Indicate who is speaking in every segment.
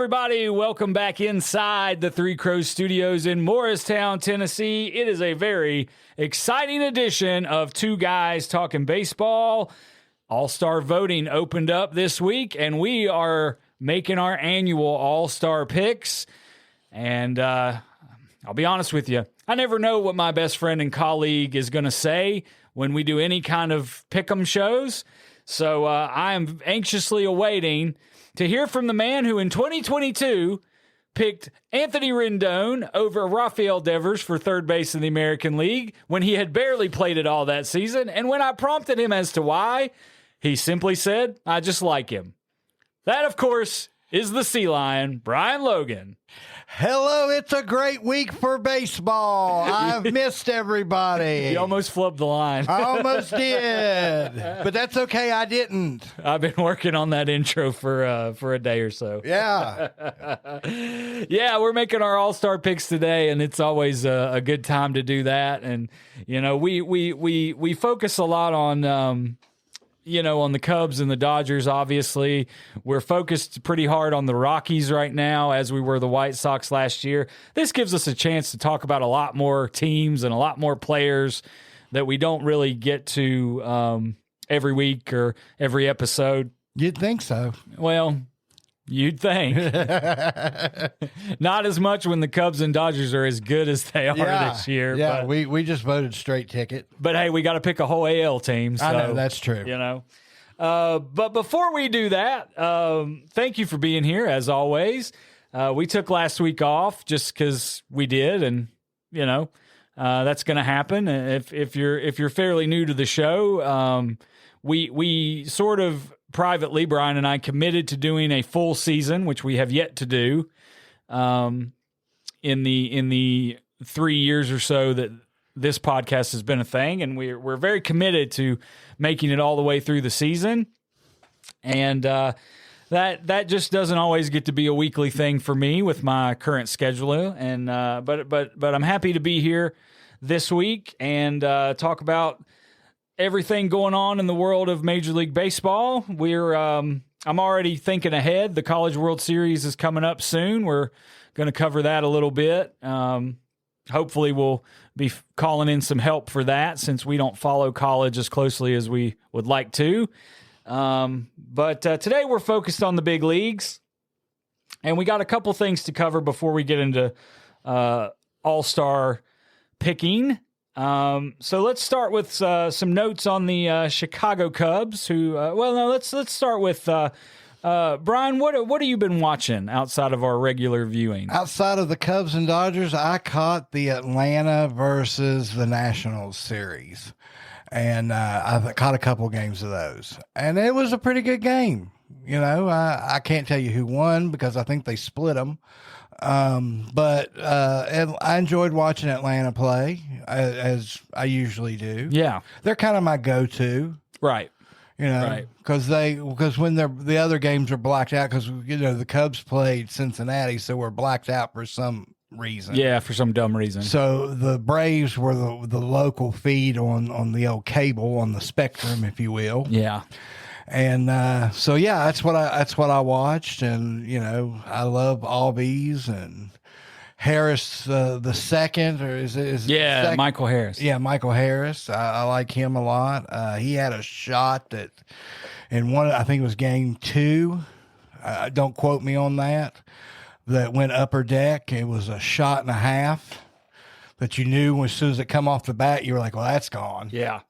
Speaker 1: everybody. Welcome back inside the Three Crows Studios in Morristown, Tennessee. It is a very exciting edition of Two Guys Talking Baseball. All-Star voting opened up this week, and we are making our annual All-Star picks. And I'll be honest with you, I never know what my best friend and colleague is going to say when we do any kind of pick'em shows. So I am anxiously awaiting to hear from the man who in 2022 picked Anthony Rendon over Rafael Devers for third base in the American League when he had barely played it all that season. And when I prompted him as to why, he simply said, I just like him. That, of course, is the Sea Lion, Brian Logan.
Speaker 2: Hello, it's a great week for baseball. I've missed everybody.
Speaker 1: You almost flubbed the line.
Speaker 2: I almost did, but that's okay. I didn't.
Speaker 1: I've been working on that intro for a day or so.
Speaker 2: Yeah.
Speaker 1: Yeah, we're making our All-Star picks today, and it's always a good time to do that. And, you know, we focus a lot on, on the Cubs and the Dodgers, obviously. We're focused pretty hard on the Rockies right now, as we were the White Sox last year. This gives us a chance to talk about a lot more teams and a lot more players that we don't really get to every week or every episode.
Speaker 2: You'd think so.
Speaker 1: Well, you'd think. Not as much when the Cubs and Dodgers are as good as they are this year.
Speaker 2: Yeah,
Speaker 1: but,
Speaker 2: we just voted straight ticket.
Speaker 1: But, hey, we got to pick a whole AL team. So,
Speaker 2: I know, that's true.
Speaker 1: But before we do that, thank you for being here, as always. We took last week off just because we did, and, that's going to happen. If you're fairly new to the show, we sort of privately, Brian and I committed to doing a full season, which we have yet to do in the 3 years or so that this podcast has been a thing, and we're very committed to making it all the way through the season. And that just doesn't always get to be a weekly thing for me with my current schedule. And but I'm happy to be here this week and talk about everything going on in the world of Major League Baseball. I'm already thinking ahead. The College World Series is coming up soon. We're going to cover that a little bit. Hopefully we'll be calling in some help for that, since we don't follow college as closely as we would like to. But today we're focused on the big leagues, and we got a couple things to cover before we get into All-Star picking. So let's start with some notes on the Chicago Cubs. Let's start with Brian. What have you been watching outside of our regular viewing?
Speaker 2: Outside of the Cubs and Dodgers, I caught the Atlanta versus the Nationals series, and I've caught a couple games of those, and it was a pretty good game. I can't tell you who won because I think they split them. But I enjoyed watching Atlanta play, as I usually do.
Speaker 1: Yeah.
Speaker 2: They're kind of my go-to.
Speaker 1: Right.
Speaker 2: Because when the other games are blacked out, because, the Cubs played Cincinnati, so we're blacked out for some reason.
Speaker 1: Yeah, for some dumb reason.
Speaker 2: So the Braves were the local feed on the old cable, on the Spectrum, if you will.
Speaker 1: Yeah.
Speaker 2: And that's what I watched, and I love Albies and Harris the second, or is
Speaker 1: second? Michael Harris.
Speaker 2: Yeah, Michael Harris. I like him a lot. He had a shot that in I think it was game 2. Don't quote me on that. That went upper deck. It was a shot and a half that you knew as soon as it come off the bat, you were like, well, that's gone.
Speaker 1: Yeah.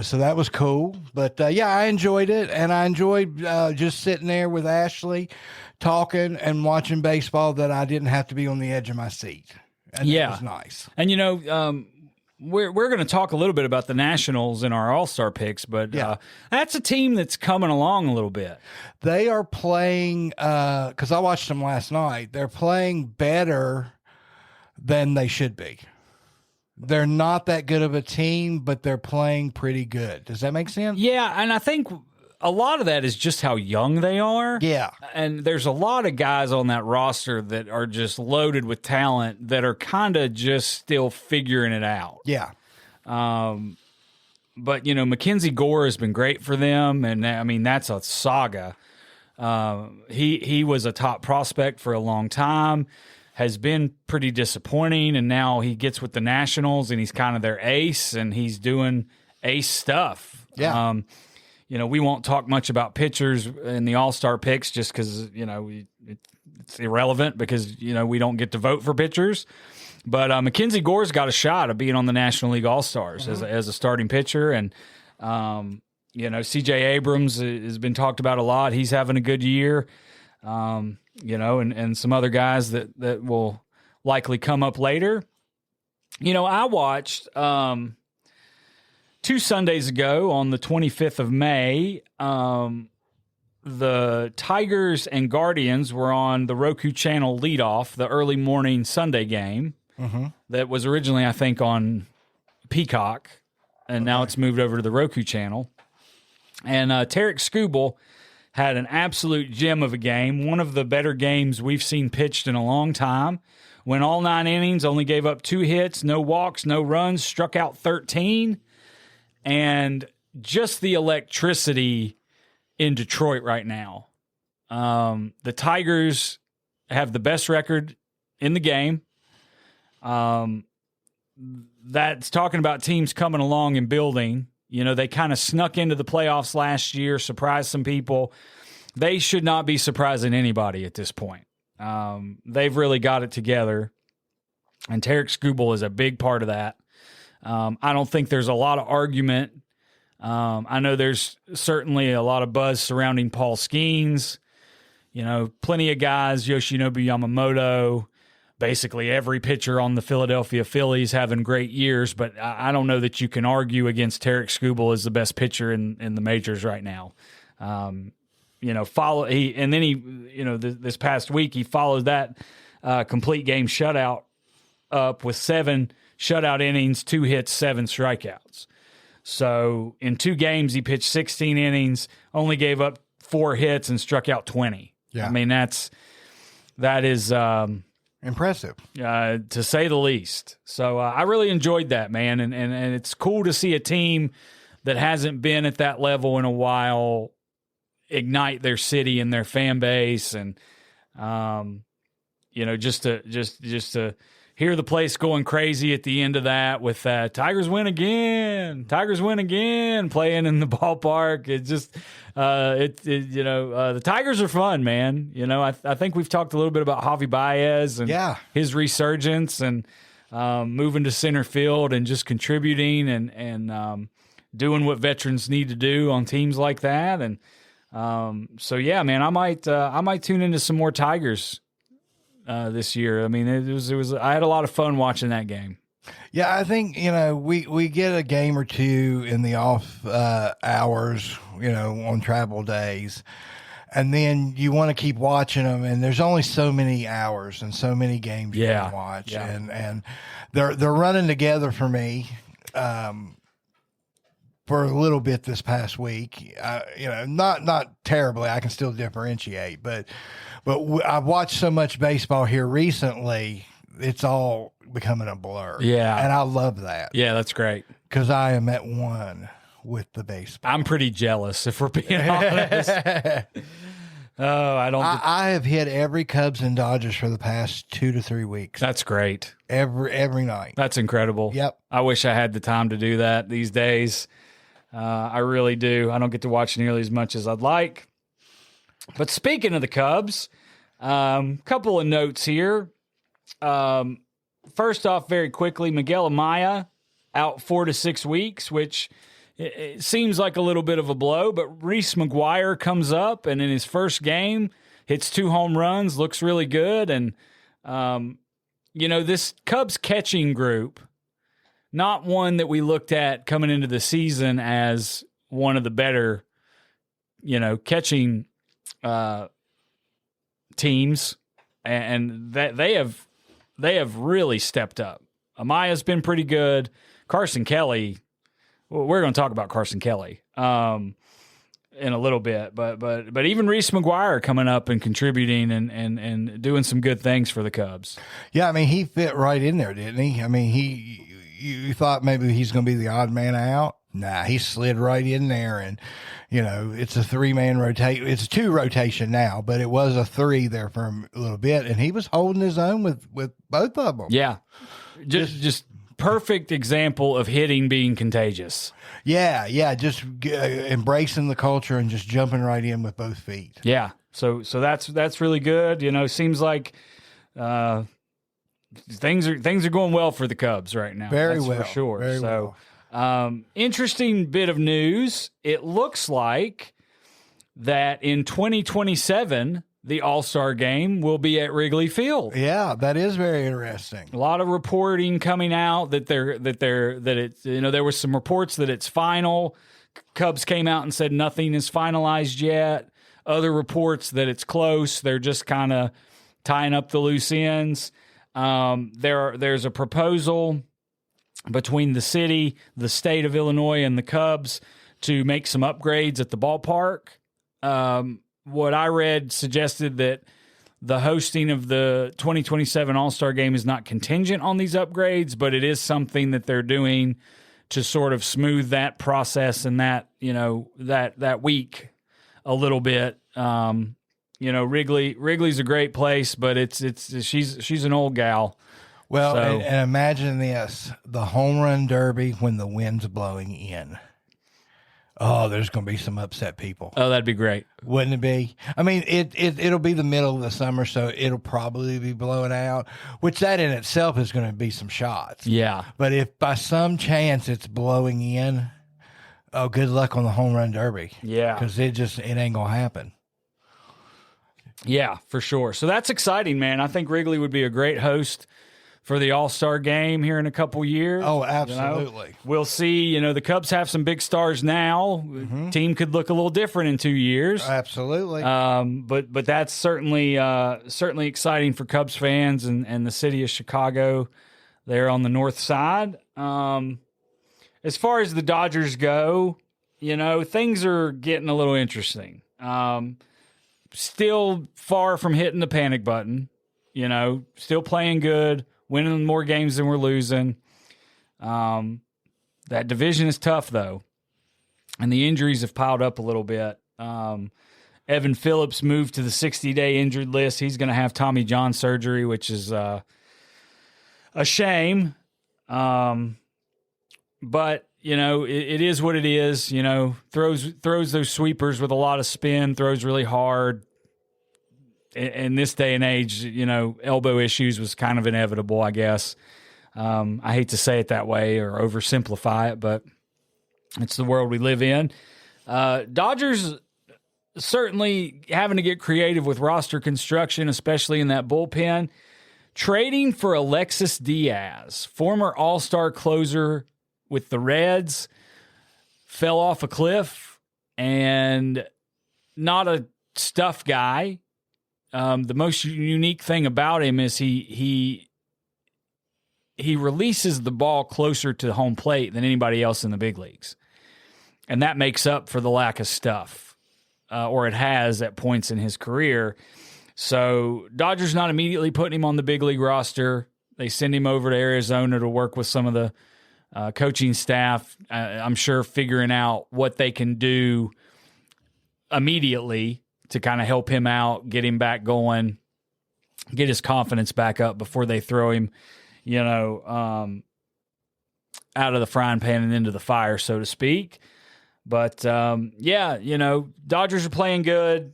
Speaker 2: So that was cool. But, I enjoyed it, and I enjoyed just sitting there with Ashley talking and watching baseball that I didn't have to be on the edge of my seat. And that was nice.
Speaker 1: And, we're going to talk a little bit about the Nationals in our All-Star picks, but that's a team that's coming along a little bit.
Speaker 2: They are playing, because I watched them last night, they're playing better than they should be. They're not that good of a team, but they're playing pretty good. Does that make sense?
Speaker 1: Yeah, and I think a lot of that is just how young they are.
Speaker 2: Yeah.
Speaker 1: And there's a lot of guys on that roster that are just loaded with talent that are kind of just still figuring it out.
Speaker 2: Yeah.
Speaker 1: But, Mackenzie Gore has been great for them, and, I mean, that's a saga. He was a top prospect for a long time, has been pretty disappointing, and now he gets with the Nationals, and he's kind of their ace, and he's doing ace stuff.
Speaker 2: Yeah.
Speaker 1: We won't talk much about pitchers in the All-Star picks just because, it's irrelevant because, we don't get to vote for pitchers. But Mackenzie Gore's got a shot of being on the National League All-Stars as a starting pitcher. And, C.J. Abrams has been talked about a lot. He's having a good year, and some other guys that will likely come up later. I watched 2 Sundays ago on the 25th of May, the Tigers and Guardians were on the Roku channel leadoff, the early morning Sunday game that was originally, I think, on Peacock, and now it's moved over to the Roku channel. And Tarek Skubal had an absolute gem of a game, one of the better games we've seen pitched in a long time. Went all 9 innings, only gave up 2 hits, no walks, no runs, struck out 13. And just the electricity in Detroit right now. The Tigers have the best record in the game. That's talking about teams coming along and building. They kind of snuck into the playoffs last year, surprised some people. They should not be surprising anybody at this point. They've really got it together. And Tarek Skubal is a big part of that. I don't think there's a lot of argument. I know there's certainly a lot of buzz surrounding Paul Skeens. Plenty of guys, Yoshinobu Yamamoto, basically every pitcher on the Philadelphia Phillies having great years, but I don't know that you can argue against Tarek Skubal as the best pitcher in the majors right now. This past week he followed that complete game shutout up with 7 shutout innings, 2 hits, 7 strikeouts. So in 2 games, he pitched 16 innings, only gave up 4 hits and struck out 20.
Speaker 2: Yeah.
Speaker 1: I mean, that is
Speaker 2: impressive,
Speaker 1: to say the least. So I really enjoyed that, man. And it's cool to see a team that hasn't been at that level in a while ignite their city and their fan base. And, just to hear the place going crazy at the end of that with Tigers win again, playing in the ballpark. It just, the Tigers are fun, man. I think we've talked a little bit about Javi Baez and his resurgence and moving to center field and just contributing and doing what veterans need to do on teams like that. And so, yeah, man, I might tune into some more Tigers this year. I mean, it was. I had a lot of fun watching that game.
Speaker 2: Yeah, I think we get a game or two in the off hours, on travel days, and then you want to keep watching them. And there's only so many hours and so many games you can watch, and they're running together for me. For a little bit this past week, not terribly. I can still differentiate, but I've watched so much baseball here recently, it's all becoming a blur. Yeah. And I love that.
Speaker 1: Yeah, that's great.
Speaker 2: Because I am at one with the baseball.
Speaker 1: I'm pretty jealous, if we're being honest.
Speaker 2: I have hit every Cubs and Dodgers for the past 2 to 3 weeks.
Speaker 1: That's great.
Speaker 2: Every night.
Speaker 1: That's incredible.
Speaker 2: Yep.
Speaker 1: I wish I had the time to do that these days. I really do. I don't get to watch nearly as much as I'd like. But speaking of the Cubs, couple of notes here. First off, very quickly, Miguel Amaya out 4 to 6 weeks, which it seems like a little bit of a blow, but Reese McGuire comes up and in his first game hits 2 home runs, looks really good. And, this Cubs catching group, not one that we looked at coming into the season as one of the better, catching teams, and that they have really stepped up. Amaya's been pretty good. Carson Kelly, well, we're going to talk about Carson Kelly in a little bit, but even Reese McGuire coming up and contributing and doing some good things for the Cubs.
Speaker 2: Yeah, I mean, he fit right in there, didn't he? I mean, you thought maybe he's going to be the odd man out Nah, he slid right in there, and it's a 3-man rotation. It's a 2 rotation now, but it was a 3 there for a little bit, and he was holding his own with both of them.
Speaker 1: Yeah, just perfect example of hitting being contagious.
Speaker 2: Yeah, just embracing the culture and just jumping right in with both feet.
Speaker 1: Yeah, so that's really good. Seems like things are going well for the Cubs right now.
Speaker 2: Very
Speaker 1: that's
Speaker 2: well,
Speaker 1: for sure.
Speaker 2: Very
Speaker 1: so,
Speaker 2: well.
Speaker 1: Interesting bit of news. It looks like that in 2027, the All-Star game will be at Wrigley Field.
Speaker 2: Yeah, that is very interesting.
Speaker 1: A lot of reporting coming out that it's there was some reports that it's final. Cubs came out and said nothing is finalized yet. Other reports that it's close. They're just kind of tying up the loose ends. There's a proposal between the city, the state of Illinois, and the Cubs to make some upgrades at the ballpark. What I read suggested that the hosting of the 2027 All-Star Game is not contingent on these upgrades, but it is something that they're doing to sort of smooth that process and that week a little bit. Wrigley's a great place, but she's an old gal.
Speaker 2: Well, and imagine this, the home run derby when the wind's blowing in. Oh, there's going to be some upset people.
Speaker 1: Oh, that'd be great.
Speaker 2: Wouldn't it be? I mean, it'll be the middle of the summer, so it'll probably be blowing out, which that in itself is going to be some shots.
Speaker 1: Yeah.
Speaker 2: But if by some chance it's blowing in, oh, good luck on the home run derby.
Speaker 1: Yeah.
Speaker 2: Because it ain't going to happen.
Speaker 1: Yeah, for sure. So that's exciting, man. I think Wrigley would be a great host for the All-Star game here in a couple years.
Speaker 2: Oh, absolutely.
Speaker 1: We'll see. The Cubs have some big stars now.
Speaker 2: Mm-hmm.
Speaker 1: Team could look a little different in 2 years.
Speaker 2: Absolutely.
Speaker 1: But that's certainly exciting for Cubs fans and the city of Chicago there on the north side. As far as the Dodgers go, things are getting a little interesting. Still far from hitting the panic button, still playing good, winning more games than we're losing. That division is tough, though, and the injuries have piled up a little bit. Evan Phillips moved to the 60-day injured list. He's going to have Tommy John surgery, which is a shame. But, it is what it is. Throws those sweepers with a lot of spin, throws really hard. In this day and age, elbow issues was kind of inevitable, I guess. I hate to say it that way or oversimplify it, but it's the world we live in. Dodgers certainly having to get creative with roster construction, especially in that bullpen. Trading for Alexis Diaz, former All-Star closer with the Reds, fell off a cliff and not a stuff guy. The most unique thing about him is he releases the ball closer to home plate than anybody else in the big leagues. And that makes up for the lack of stuff, or it has at points in his career. So Dodgers not immediately putting him on the big league roster. They send him over to Arizona to work with some of the coaching staff, I'm sure figuring out what they can do immediately to kind of help him out, get him back going, get his confidence back up before they throw him, out of the frying pan and into the fire, so to speak. But, Dodgers are playing good.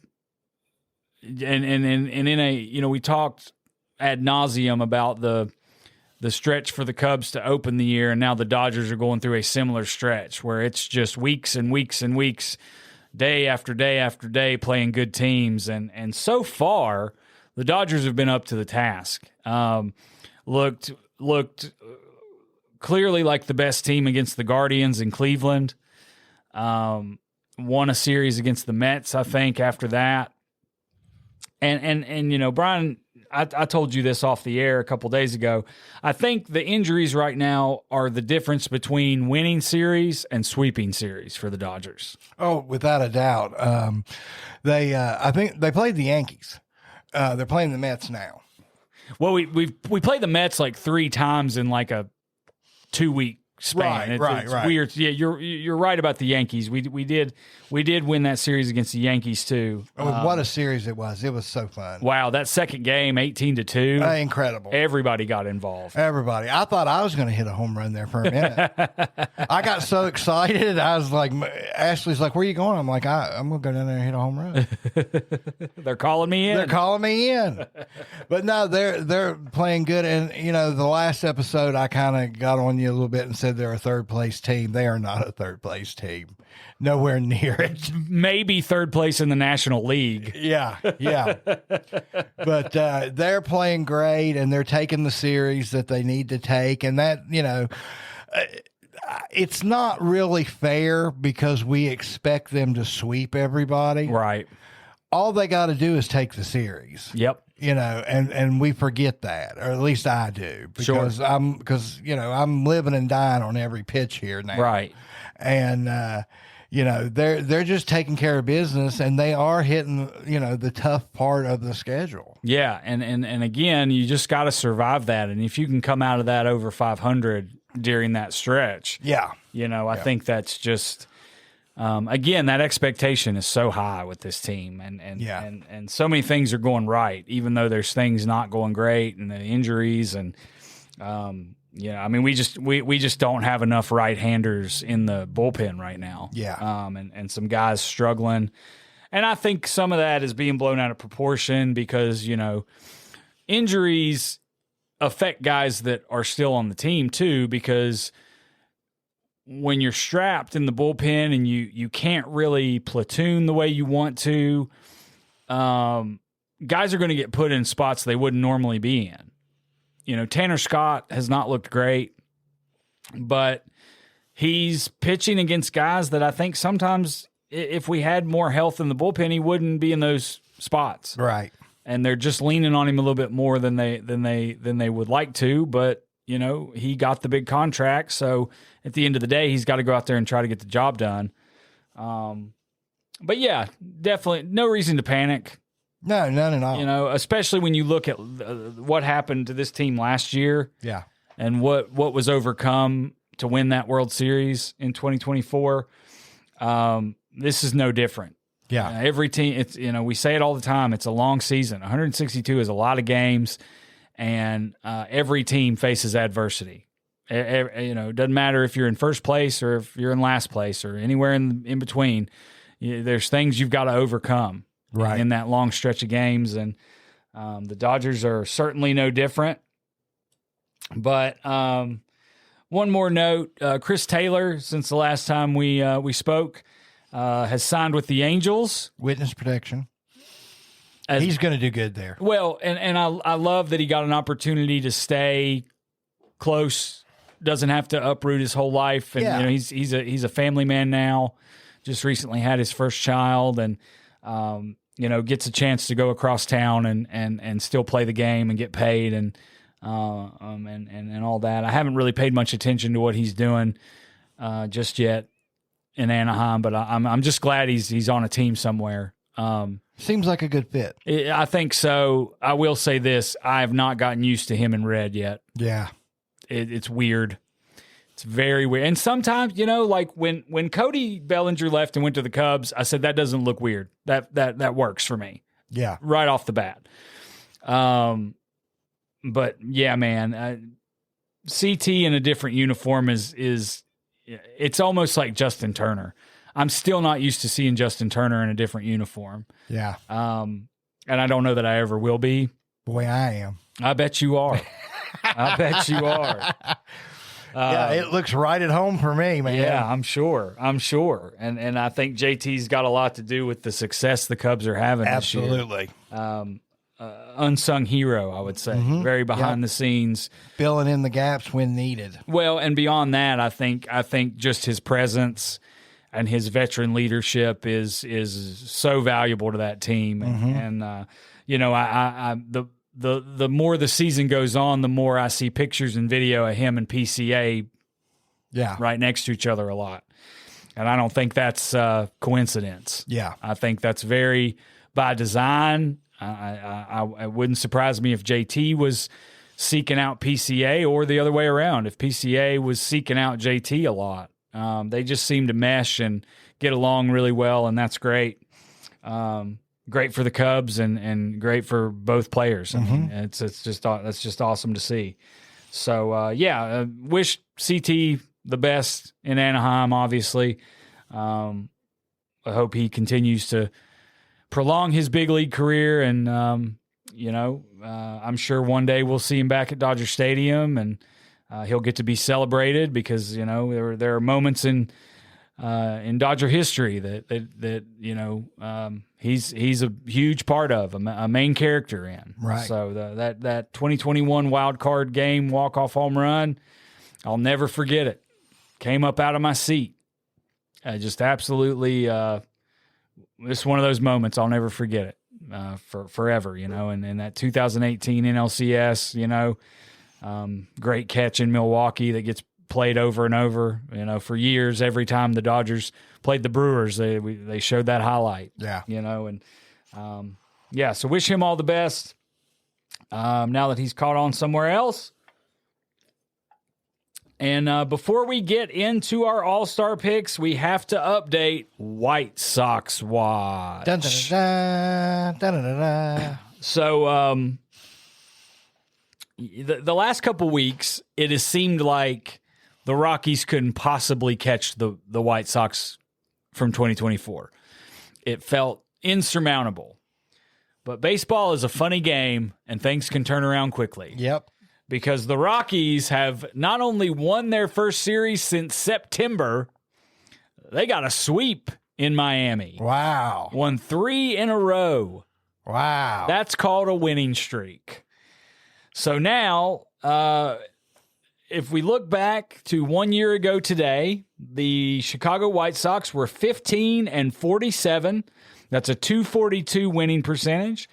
Speaker 1: And in a, we talked ad nauseum about the stretch for the Cubs to open the year, and now the Dodgers are going through a similar stretch where it's just weeks and weeks and weeks, day after day after day, playing good teams. And so far, the Dodgers have been up to the task. Looked clearly like the best team against the Guardians in Cleveland. Won a series against the Mets, I think, after that. And Brian, I told you this off the air a couple days ago. I think the injuries right now are the difference between winning series and sweeping series for the Dodgers.
Speaker 2: Oh, without a doubt. I think they played the Yankees. They're playing the Mets now.
Speaker 1: Well, we played the Mets like 3 times in like a 2-week span.
Speaker 2: Right,
Speaker 1: It's weird. Yeah, you're right about the Yankees. We did win that series against the Yankees too.
Speaker 2: What a series it was! It was so fun.
Speaker 1: Wow, that second game, 18-2,
Speaker 2: incredible.
Speaker 1: Everybody got involved.
Speaker 2: Everybody. I thought I was going to hit a home run there for a minute. I got so excited. I was like, Ashley's like, "Where are you going?" I'm like, "I'm going to go down there and hit a home run."
Speaker 1: They're calling me in.
Speaker 2: They're calling me in. But no, they're playing good. And the last episode, I kind of got on you a little bit and said they're a third place team. They are not a third place team. Nowhere near it.
Speaker 1: Maybe third place in the National League.
Speaker 2: Yeah. But they're playing great, and they're taking the series that they need to take. And that, it's not really fair because we expect them to sweep everybody.
Speaker 1: Right.
Speaker 2: All they got to do is take the series.
Speaker 1: Yep.
Speaker 2: And we forget that, or at least I do, because I'm living and dying on every pitch here now.
Speaker 1: Right.
Speaker 2: And, they're just taking care of business, and they are hitting, the tough part of the schedule.
Speaker 1: Yeah. And again, you just got to survive that. And if you can come out of that over 500 during that stretch, I think that's just, again, that expectation is so high with this team, and so many things are going right, even though there's things not going great, and the injuries, and we just don't have enough right-handers in the bullpen right now.
Speaker 2: Yeah.
Speaker 1: And some guys struggling, and I think some of that is being blown out of proportion because injuries affect guys that are still on the team too, because when you're strapped in the bullpen and you can't really platoon the way you want to, guys are going to get put in spots they wouldn't normally be in. Tanner Scott has not looked great, but he's pitching against guys that I think sometimes if we had more health in the bullpen, he wouldn't be in those spots.
Speaker 2: Right.
Speaker 1: And they're just leaning on him a little bit more than they would like to, but he got the big contract, so at the end of the day, he's got to go out there and try to get the job done. But yeah, definitely no reason to panic.
Speaker 2: No, none at all.
Speaker 1: Especially when you look at what happened to this team last year.
Speaker 2: Yeah.
Speaker 1: And what was overcome to win that World Series in 2024. This is no different.
Speaker 2: Yeah.
Speaker 1: Every team, it's we say it all the time. It's a long season. 162 is a lot of games. And every team faces adversity. It doesn't matter if you're in first place or if you're in last place or anywhere in between. There's things you've got to overcome in that long stretch of games. And the Dodgers are certainly no different. But one more note, Chris Taylor, since the last time we spoke, has signed with the Angels.
Speaker 2: Witness protection. He's going to do good there.
Speaker 1: Well, and I love that he got an opportunity to stay close, doesn't have to uproot his whole life, and he's a family man now. Just recently had his first child, and gets a chance to go across town and still play the game and get paid and all that. I haven't really paid much attention to what he's doing just yet in Anaheim, but I'm just glad he's on a team somewhere.
Speaker 2: Seems like a good fit.
Speaker 1: I think so. I will say this. I have not gotten used to him in red yet.
Speaker 2: Yeah.
Speaker 1: It's weird. It's very weird. And sometimes, like when Cody Bellinger left and went to the Cubs, I said, that doesn't look weird. That works for me.
Speaker 2: Yeah.
Speaker 1: Right off the bat. But yeah, man, CT in a different uniform is it's almost like Justin Turner. I'm still not used to seeing Justin Turner in a different uniform.
Speaker 2: Yeah.
Speaker 1: And I don't know that I ever will be.
Speaker 2: Boy, I am.
Speaker 1: I bet you are. I bet you are.
Speaker 2: Yeah, it looks right at home for me, man.
Speaker 1: Yeah, I'm sure. And I think JT's got a lot to do with the success the Cubs are having this year.
Speaker 2: Absolutely.
Speaker 1: Unsung hero, I would say. Mm-hmm. Very behind the scenes.
Speaker 2: Filling in the gaps when needed.
Speaker 1: Well, and beyond that, I think just his presence and his veteran leadership is so valuable to that team. Mm-hmm. And the more the season goes on, the more I see pictures and video of him and PCA right next to each other a lot. And I don't think that's coincidence.
Speaker 2: Yeah.
Speaker 1: I think that's very by design. It wouldn't surprise me if JT was seeking out PCA or the other way around. If PCA was seeking out JT a lot, they just seem to mesh and get along really well, and that's great. Great for the Cubs and great for both players. I mean, that's just awesome to see. So wish CT the best in Anaheim. Obviously, I hope he continues to prolong his big league career, and I'm sure one day we'll see him back at Dodger Stadium, and he'll get to be celebrated because there are moments in Dodger history that he's a huge part of, a main character in.
Speaker 2: Right.
Speaker 1: So that 2021 wild card game walk-off home run, I'll never forget it. Came up out of my seat. Just absolutely, it's one of those moments I'll never forget it for forever. And that 2018 NLCS, great catch in Milwaukee that gets played over and over, for years. Every time the Dodgers played the Brewers, they showed that highlight.
Speaker 2: Yeah.
Speaker 1: So wish him all the best. Now that he's caught on somewhere else. And before we get into our All-Star picks, we have to update White Sox Watch.
Speaker 2: Dun, dun, dun, dun, dun, dun, dun.
Speaker 1: So the last couple weeks, it has seemed like the Rockies couldn't possibly catch the White Sox from 2024. It felt insurmountable. But baseball is a funny game, and things can turn around quickly.
Speaker 2: Yep.
Speaker 1: Because the Rockies have not only won their first series since September, they got a sweep in Miami.
Speaker 2: Wow.
Speaker 1: Won 3 in a row.
Speaker 2: Wow.
Speaker 1: That's called a winning streak. So now, if we look back to 1 year ago today, the Chicago White Sox were 15-47. That's a .242 winning percentage.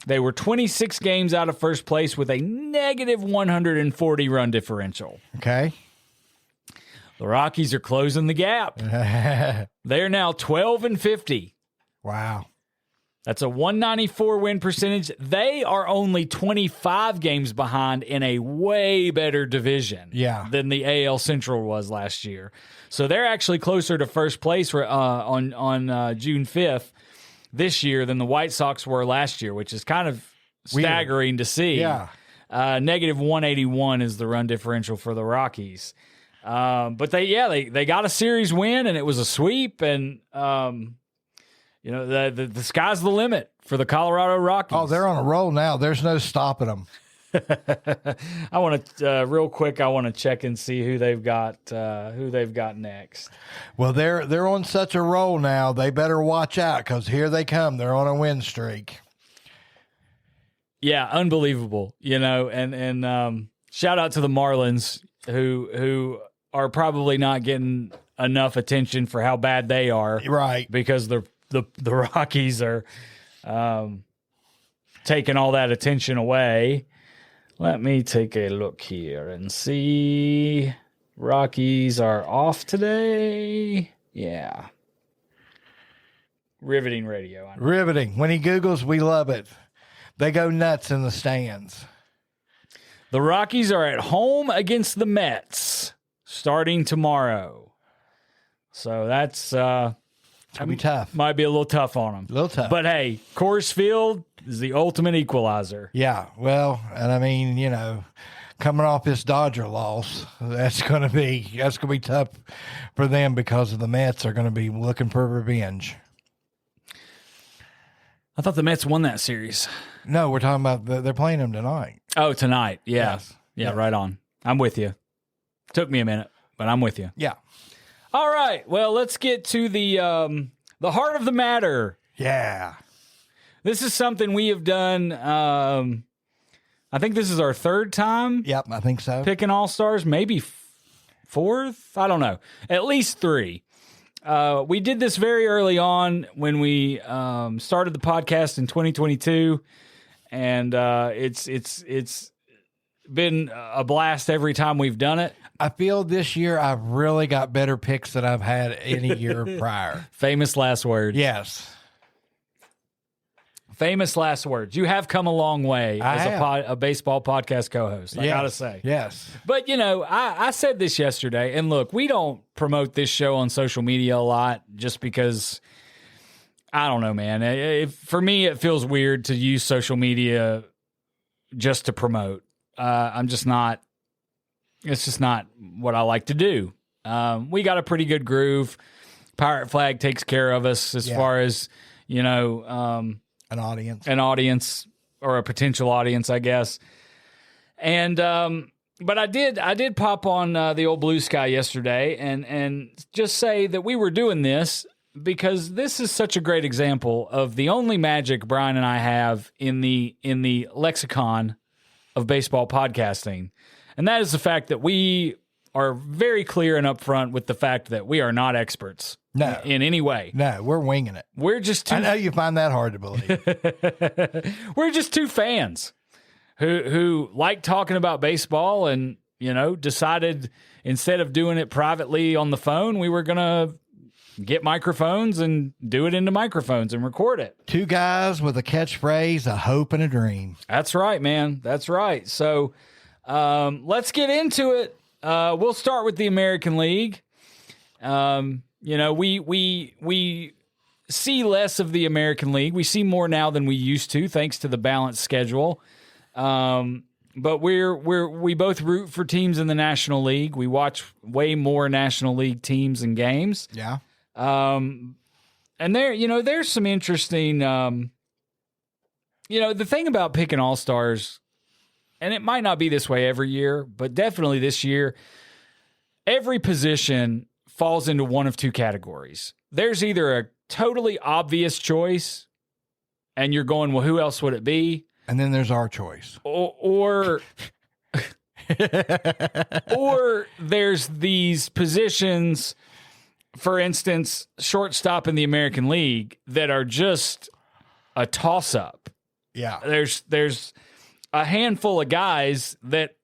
Speaker 1: They were 26 games out of first place with a negative 140 run differential.
Speaker 2: Okay.
Speaker 1: The Rockies are closing the gap. They're now 12-50.
Speaker 2: Wow.
Speaker 1: That's a 194 win percentage. They are only 25 games behind in a way better division than the AL Central was last year. So they're actually closer to first place on June 5th this year than the White Sox were last year, which is kind of staggering to see.
Speaker 2: Yeah.
Speaker 1: Negative 181 is the run differential for the Rockies. But they got a series win, and it was a sweep, and the sky's the limit for the Colorado Rockies.
Speaker 2: Oh, they're on a roll now. There's no stopping them.
Speaker 1: I want to real quick. I want to check and see who they've got next.
Speaker 2: Well, they're on such a roll now. They better watch out because here they come. They're on a win streak.
Speaker 1: Yeah, unbelievable. And shout out to the Marlins who are probably not getting enough attention for how bad they are,
Speaker 2: right?
Speaker 1: Because the Rockies are taking all that attention away. Let me take a look here and see. Rockies are off today. Yeah. Riveting radio.
Speaker 2: Riveting. When he Googles, we love it. They go nuts in the stands.
Speaker 1: The Rockies are at home against the Mets starting tomorrow. So that's
Speaker 2: it's gonna be tough.
Speaker 1: Might be a little tough on them.
Speaker 2: A little tough.
Speaker 1: But hey, Coors Field is the ultimate equalizer.
Speaker 2: Yeah. Well, and I mean, coming off this Dodger loss, that's gonna be tough for them because of the Mets are gonna be looking for revenge.
Speaker 1: I thought the Mets won that series.
Speaker 2: No, we're talking about they're playing them tonight.
Speaker 1: Oh, tonight. Yeah.
Speaker 2: Yes.
Speaker 1: Yeah, right on. I'm with you. Took me a minute, but I'm with you.
Speaker 2: Yeah.
Speaker 1: All right. Well, let's get to the heart of the matter.
Speaker 2: Yeah.
Speaker 1: This is something we have done. I think this is our third time.
Speaker 2: Yep, I think so.
Speaker 1: Picking All-Stars, maybe fourth. I don't know. At least 3. We did this very early on when we started the podcast in 2022, and it's been a blast every time we've done it.
Speaker 2: I feel this year I've really got better picks than I've had any year prior.
Speaker 1: Famous last words.
Speaker 2: Yes.
Speaker 1: Famous last words. You have come a long way as a baseball podcast co-host, I got to say.
Speaker 2: Yes.
Speaker 1: But, I said this yesterday, and look, we don't promote this show on social media a lot just because, I don't know, man. For me, it feels weird to use social media just to promote. It's just not what I like to do. We got a pretty good groove. Pirate Flag takes care of us as far as, an audience or a potential audience, I guess. And, but I did pop on the old Blue Sky yesterday and just say that we were doing this because this is such a great example of the only magic Brian and I have in the lexicon of baseball podcasting. And that is the fact that we are very clear and upfront with the fact that we are not experts in any way.
Speaker 2: No, we're winging it.
Speaker 1: We're just two.
Speaker 2: I know you find that hard to believe.
Speaker 1: We're just two fans who like talking about baseball and, decided instead of doing it privately on the phone, we were going to get microphones and do it into microphones and record it.
Speaker 2: Two guys with a catchphrase, a hope and a dream.
Speaker 1: That's right, man. That's right. So let's get into it. We'll start with the American League. We see less of the American League. We see more now than we used to, thanks to the balanced schedule. But we both root for teams in the National League. We watch way more National League teams and games.
Speaker 2: Yeah.
Speaker 1: And there's some interesting, the thing about picking All-Stars, and it might not be this way every year, but definitely this year, every position falls into one of two categories. There's either a totally obvious choice, and you're going, well, who else would it be?
Speaker 2: And then there's our choice.
Speaker 1: Or there's these positions, for instance, shortstop in the American League, that are just a toss-up.
Speaker 2: Yeah.
Speaker 1: There's a handful of guys that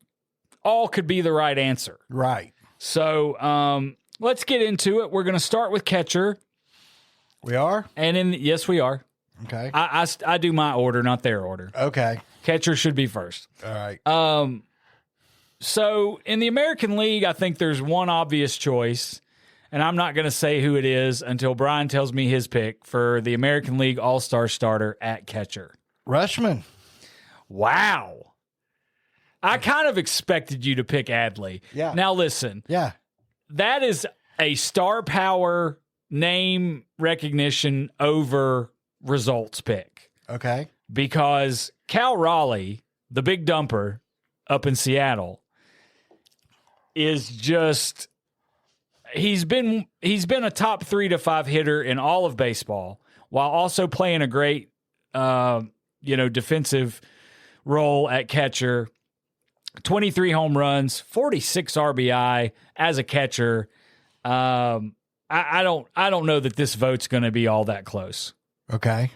Speaker 1: all could be the right answer.
Speaker 2: Right.
Speaker 1: So let's get into it. We're going to start with catcher.
Speaker 2: We are?
Speaker 1: Yes, we are.
Speaker 2: Okay.
Speaker 1: I do my order, not their order.
Speaker 2: Okay.
Speaker 1: Catcher should be first.
Speaker 2: All right.
Speaker 1: So in the American League, I think there's one obvious choice, and I'm not going to say who it is until Brian tells me his pick for the American League All-Star starter at catcher.
Speaker 2: Rushman.
Speaker 1: Wow. I kind of expected you to pick Adley.
Speaker 2: Yeah.
Speaker 1: Now listen.
Speaker 2: Yeah.
Speaker 1: That is a star power name recognition over results pick.
Speaker 2: Okay.
Speaker 1: Because Cal Raleigh, the big dumper up in Seattle, is just he's been a top 3 to 5 hitter in all of baseball while also playing a great defensive role at catcher. 23 home runs, 46 RBI as a catcher. I don't know that this vote's going to be all that close.
Speaker 2: Okay.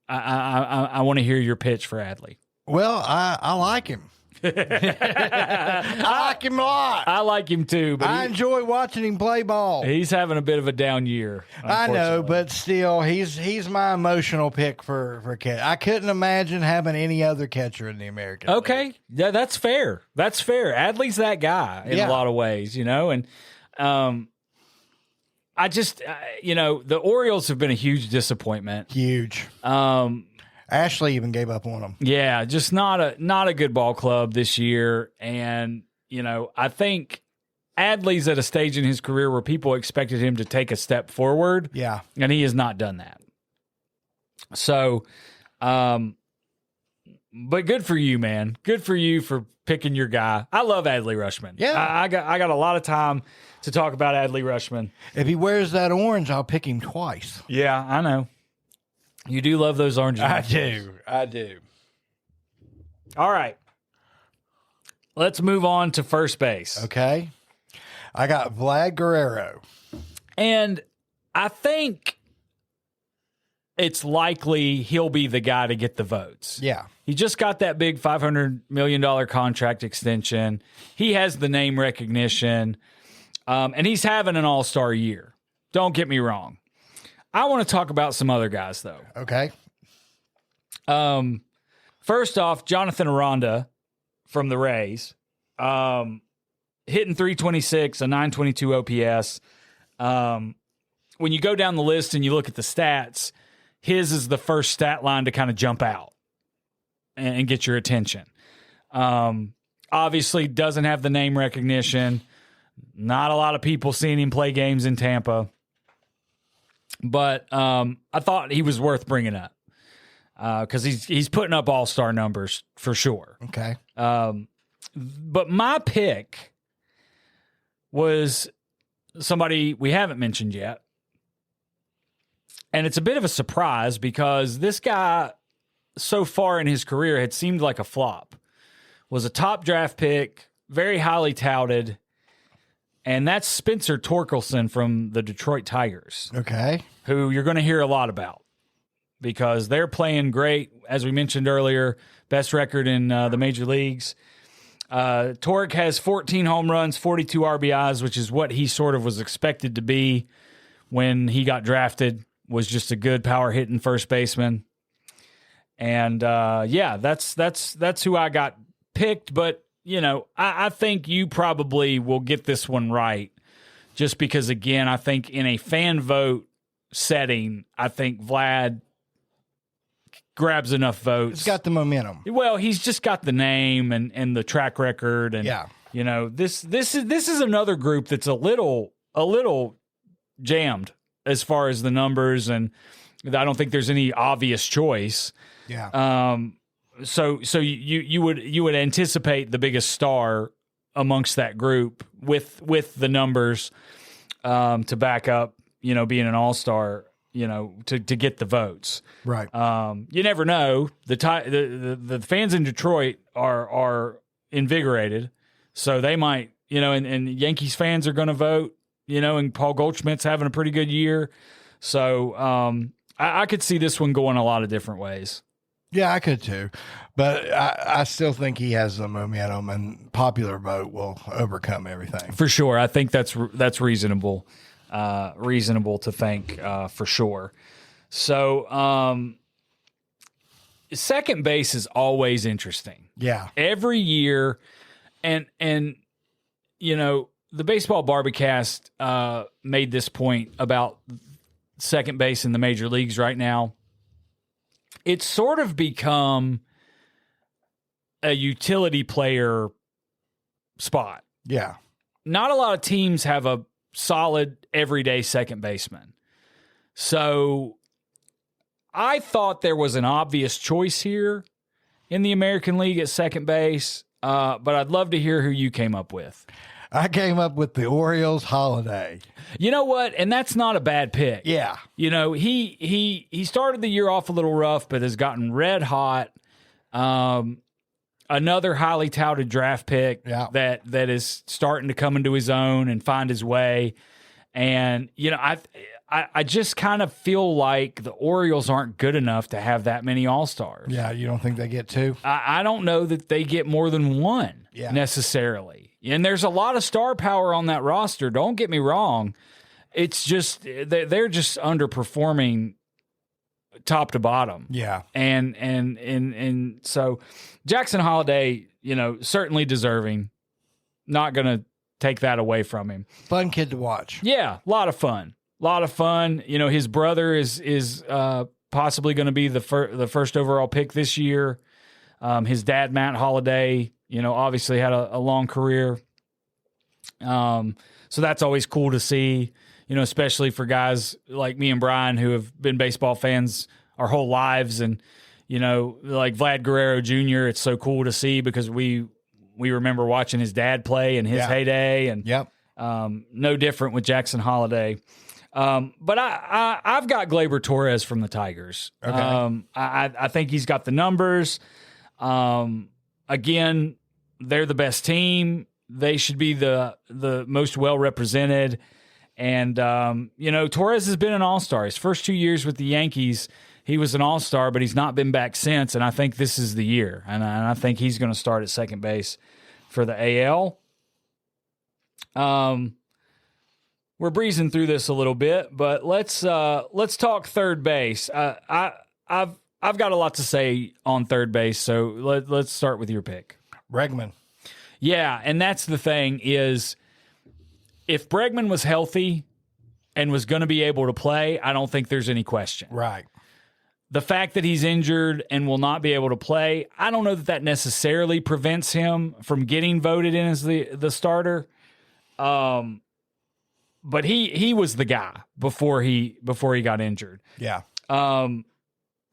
Speaker 1: I want to hear your pitch for Adley.
Speaker 2: Well, I like him. I like him a lot.
Speaker 1: I like him too, but
Speaker 2: I enjoy watching him play ball.
Speaker 1: He's having a bit of a down year.
Speaker 2: I know, but still, he's my emotional pick for catcher. I couldn't imagine having any other catcher in the American League.
Speaker 1: Yeah, that's fair. That's fair. Adley's that guy in a lot of ways, and I just, the Orioles have been a huge disappointment.
Speaker 2: Huge. Ashley even gave up on them.
Speaker 1: Yeah, just not a good ball club this year. And, I think Adley's at a stage in his career where people expected him to take a step forward.
Speaker 2: Yeah.
Speaker 1: And he has not done that. So, but good for you, man. Good for you for picking your guy. I love Adley Rushman.
Speaker 2: Yeah.
Speaker 1: I got a lot of time to talk about Adley Rushman.
Speaker 2: If he wears that orange, I'll pick him twice.
Speaker 1: Yeah, I know. You do love those orange.
Speaker 2: I do.
Speaker 1: All right. Let's move on to first base.
Speaker 2: Okay. I got Vlad Guerrero.
Speaker 1: And I think it's likely he'll be the guy to get the votes.
Speaker 2: Yeah.
Speaker 1: He just got that big $500 million contract extension. He has the name recognition. And he's having an all-star year. Don't get me wrong. I want to talk about some other guys, though.
Speaker 2: Okay.
Speaker 1: First off, Jonathan Aranda from the Rays, hitting 326, a 922 OPS. When you go down the list and you look at the stats, his is the first stat line to kind of jump out and get your attention. Obviously, doesn't have the name recognition. Not a lot of people seeing him play games in Tampa. But I thought he was worth bringing up because he's putting up all-star numbers for sure.
Speaker 2: Okay.
Speaker 1: But my pick was somebody we haven't mentioned yet. And it's a bit of a surprise because this guy so far in his career had seemed like a flop. Was a top draft pick, very highly touted, and that's Spencer Torkelson from the Detroit Tigers.
Speaker 2: Okay.
Speaker 1: Who you're going to hear a lot about because they're playing great, as we mentioned earlier, best record in the major leagues. Tork has 14 home runs, 42 RBIs, which is what he sort of was expected to be when he got drafted, was just a good power-hitting first baseman. And, that's who I got picked, but I think you probably will get this one right just because, again, I think in a fan vote setting, I think Vlad grabs enough votes.
Speaker 2: He's got the momentum.
Speaker 1: Well, he's just got the name and the track record. And, this is another group that's a little jammed as far as the numbers, and I don't think there's any obvious choice.
Speaker 2: Yeah.
Speaker 1: So you would anticipate the biggest star amongst that group with the numbers to back up, being an all-star, to get the votes.
Speaker 2: Right.
Speaker 1: You never know. The fans in Detroit are invigorated, so they might, and Yankees fans are going to vote, and Paul Goldschmidt's having a pretty good year. So I could see this one going a lot of different ways.
Speaker 2: Yeah, I could too, but I still think he has the momentum, and popular vote will overcome everything.
Speaker 1: For sure, I think that's reasonable, reasonable to think for sure. So, second base is always interesting.
Speaker 2: Yeah,
Speaker 1: every year, and the Baseball Barbecast made this point about second base in the major leagues right now. It's sort of become a utility player spot.
Speaker 2: Yeah.
Speaker 1: Not a lot of teams have a solid everyday second baseman. So I thought there was an obvious choice here in the American League at second base, but I'd love to hear who you came up with.
Speaker 2: I came up with the Orioles Holiday.
Speaker 1: You know what? And that's not a bad pick.
Speaker 2: Yeah.
Speaker 1: He started the year off a little rough, but has gotten red hot. Another highly touted draft pick that is starting to come into his own and find his way. And, I just kind of feel like the Orioles aren't good enough to have that many All-Stars.
Speaker 2: Yeah, you don't think they get two?
Speaker 1: I don't know that they get more than one necessarily. And there's a lot of star power on that roster. Don't get me wrong. It's just they're just underperforming top to bottom.
Speaker 2: Yeah.
Speaker 1: And so Jackson Holliday, certainly deserving. Not going to take that away from him.
Speaker 2: Fun kid to watch.
Speaker 1: Yeah, a lot of fun. His brother is possibly going to be the first overall pick this year. His dad, Matt Holliday, obviously had a long career. So that's always cool to see, especially for guys like me and Brian who have been baseball fans our whole lives. And, like Vlad Guerrero Jr., it's so cool to see because we remember watching his dad play in his heyday. And no different with Jackson Holliday. But I've got Glaber Torres from the Tigers.
Speaker 2: Okay.
Speaker 1: I think he's got the numbers. Again, they're the best team. They should be the most well represented. And Torres has been an all-star. His first 2 years with the Yankees, he was an all-star, but he's not been back since. And I think this is the year. And I think he's going to start at second base for the AL. We're breezing through this a little bit, but let's talk third base. I've I've got a lot to say on third base, so let's start with your pick.
Speaker 2: Bregman.
Speaker 1: Yeah, and that's the thing is, if Bregman was healthy and was going to be able to play, I don't think there's any question.
Speaker 2: Right.
Speaker 1: The fact that he's injured and will not be able to play, I don't know that necessarily prevents him from getting voted in as the starter. But he was the guy before he got injured.
Speaker 2: Yeah.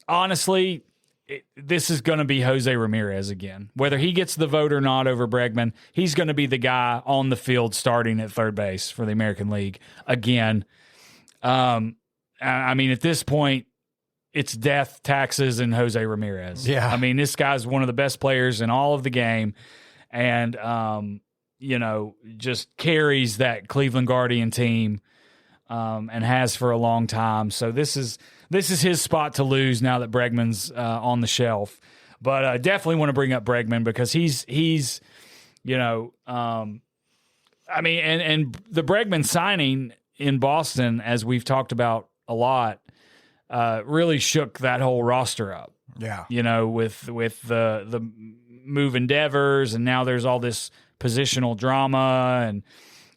Speaker 1: Honestly, this is going to be Jose Ramirez again. Whether he gets the vote or not over Bregman, he's going to be the guy on the field starting at third base for the American League again. I mean, at this point, it's death, taxes, and Jose Ramirez.
Speaker 2: Yeah.
Speaker 1: I mean, this guy's one of the best players in all of the game, and just carries that Cleveland Guardian team, and has for a long time. So this is his spot to lose now that Bregman's on the shelf. But I definitely want to bring up Bregman because he's I mean, and the Bregman signing in Boston, as we've talked about a lot, really shook that whole roster up.
Speaker 2: Yeah.
Speaker 1: With the move endeavors, and now there's all this positional drama and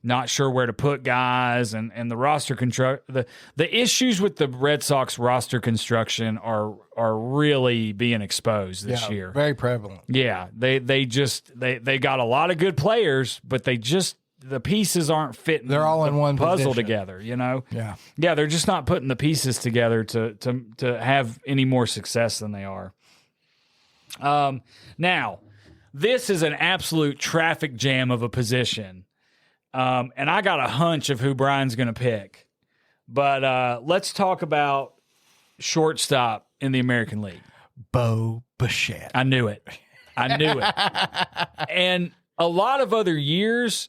Speaker 1: not sure where to put guys, and the roster the issues with the Red Sox roster construction are really being exposed this year.
Speaker 2: Very prevalent.
Speaker 1: Yeah, they got a lot of good players, but the pieces aren't fitting.
Speaker 2: They're all in one
Speaker 1: puzzle
Speaker 2: position
Speaker 1: together.
Speaker 2: Yeah,
Speaker 1: they're just not putting the pieces together to have any more success than they are. Now, this is an absolute traffic jam of a position. And I got a hunch of who Brian's going to pick. But let's talk about shortstop in the American League.
Speaker 2: Bo Bichette.
Speaker 1: I knew it. And a lot of other years,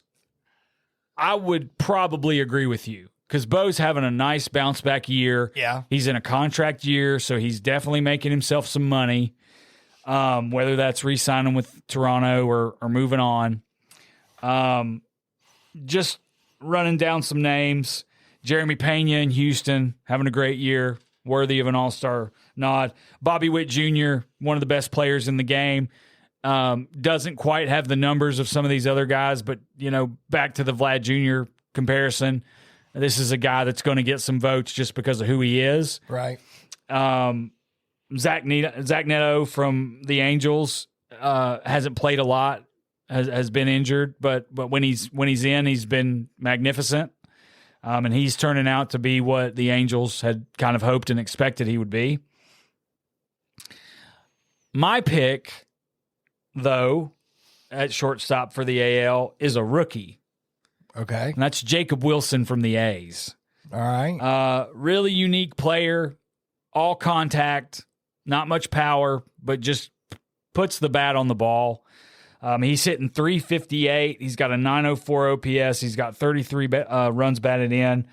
Speaker 1: I would probably agree with you because Bo's having a nice bounce back year.
Speaker 2: Yeah. He's
Speaker 1: in a contract year, so he's definitely making himself some money, whether that's re-signing with Toronto or moving on. Just running down some names. Jeremy Pena in Houston, having a great year, worthy of an All-Star nod. Bobby Witt Jr., one of the best players in the game. Doesn't quite have the numbers of some of these other guys, but, back to the Vlad Jr. comparison, this is a guy that's going to get some votes just because of who he is.
Speaker 2: Right.
Speaker 1: Zach Neto from the Angels hasn't played a lot, has been injured, but when he's in, he's been magnificent. And he's turning out to be what the Angels had kind of hoped and expected he would be. My pick, though, at shortstop for the AL is a rookie.
Speaker 2: Okay.
Speaker 1: And that's Jacob Wilson from the A's.
Speaker 2: All right.
Speaker 1: Really unique player, all contact, not much power, but just puts the bat on the ball. He's hitting .358. He's got a .904 OPS. He's got 33 runs batted in.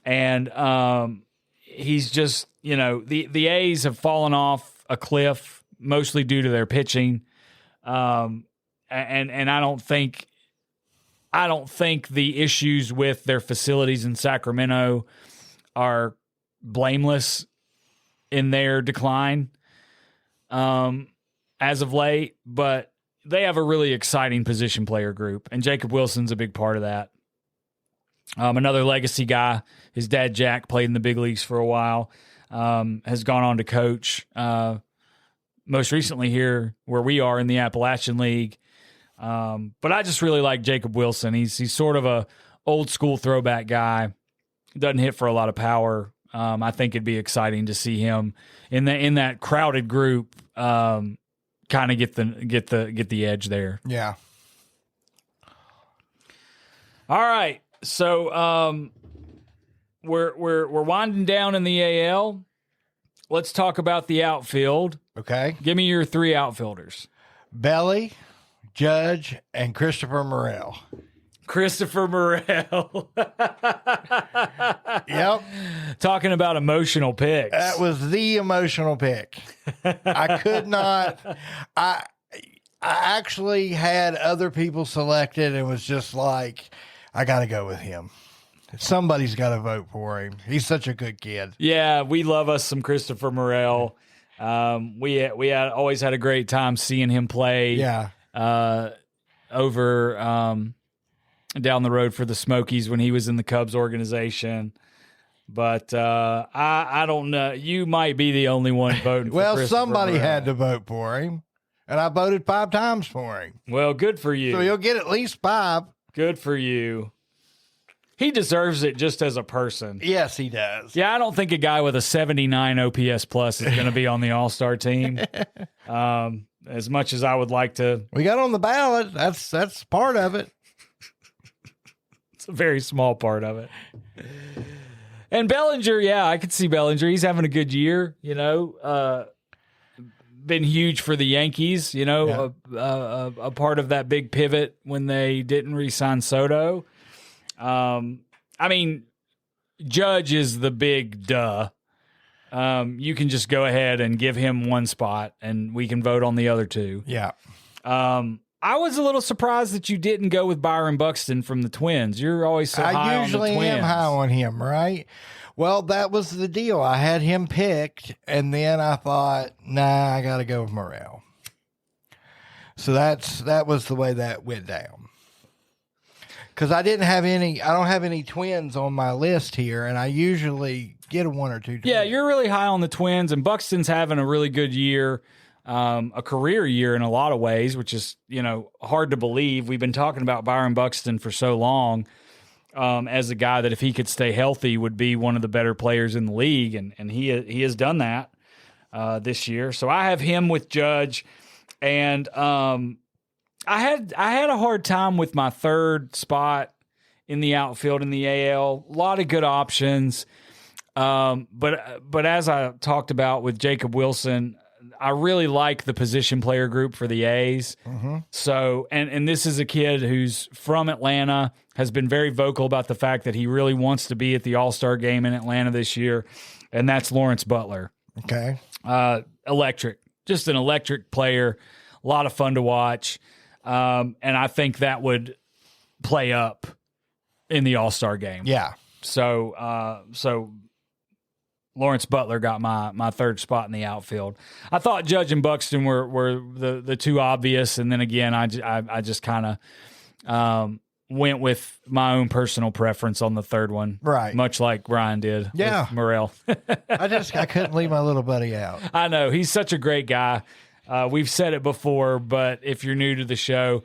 Speaker 1: And he's just, the A's have fallen off a cliff, mostly due to their pitching. And I don't think the issues with their facilities in Sacramento are blameless in their decline as of late, but they have a really exciting position player group, and Jacob Wilson's a big part of that. Another legacy guy, his dad Jack played in the big leagues for a while, has gone on to coach most recently here where we are in the Appalachian League. But I just really like Jacob Wilson. He's sort of a old school throwback guy. Doesn't hit for a lot of power. I think it'd be exciting to see him in that crowded group. Kind of get the edge there.
Speaker 2: Yeah.
Speaker 1: All right. So we're winding down in the AL. Let's talk about the outfield.
Speaker 2: Okay.
Speaker 1: Give me your three outfielders.
Speaker 2: Belly, Judge, and Christopher Morel.
Speaker 1: Christopher Morel.
Speaker 2: Yep.
Speaker 1: Talking about emotional picks.
Speaker 2: That was the emotional pick. I could not. I actually had other people selected and was just like, I got to go with him. Somebody's got to vote for him. He's such a good kid.
Speaker 1: Yeah, we love us some Christopher Morel. We had always had a great time seeing him play.
Speaker 2: Yeah.
Speaker 1: Over down the road for the Smokies when he was in the Cubs organization. But I don't know. You might be the only one voting for
Speaker 2: Well,
Speaker 1: Christopher
Speaker 2: somebody
Speaker 1: Morel.
Speaker 2: had to vote for him, and I voted 5 times for him.
Speaker 1: Well, good for you.
Speaker 2: So you'll get at least 5.
Speaker 1: Good for you. He deserves it just as a person.
Speaker 2: Yes, he does.
Speaker 1: Yeah, I don't think a guy with a 79 OPS plus is going to be on the All-Star team. As much as I would like to.
Speaker 2: We got on the ballot. That's part of it.
Speaker 1: It's a very small part of it. And Bellinger, yeah, I could see Bellinger. He's having a good year, been huge for the Yankees, a part of that big pivot when they didn't re-sign Soto. I mean, Judge is the big duh. You can just go ahead and give him one spot, and we can vote on the other 2.
Speaker 2: Yeah.
Speaker 1: I was a little surprised that you didn't go with Byron Buxton from the Twins. You're always so high on the Twins.
Speaker 2: I usually am high on him, right? Well, that was the deal. I had him picked, and then I thought, nah, I got to go with Morel. So that was the way that went down. Because I don't have any Twins on my list here, and I usually get a 1 or 2 Twins.
Speaker 1: Yeah, you're really high on the Twins, and Buxton's having a really good year. A career year in a lot of ways, which is, hard to believe. We've been talking about Byron Buxton for so long as a guy that if he could stay healthy would be one of the better players in the league, and he has done that this year. So I have him with Judge, and I had a hard time with my 3rd spot in the outfield in the AL. A lot of good options, but as I talked about with Jacob Wilson, I really like the position player group for the A's.
Speaker 2: Mm-hmm.
Speaker 1: So, and this is a kid who's from Atlanta, has been very vocal about the fact that he really wants to be at the All-Star game in Atlanta this year, and that's Lawrence Butler.
Speaker 2: Okay.
Speaker 1: Electric. Just an electric player. A lot of fun to watch. And I think that would play up in the All-Star game.
Speaker 2: Yeah.
Speaker 1: So Lawrence Butler got my 3rd spot in the outfield. I thought Judge and Buxton were the 2 obvious, and then again, I just kind of went with my own personal preference on the 3rd one,
Speaker 2: right?
Speaker 1: Much like Ryan did.
Speaker 2: Yeah,
Speaker 1: with Morel.
Speaker 2: I couldn't leave my little buddy out.
Speaker 1: I know he's such a great guy. We've said it before, but if you're new to the show.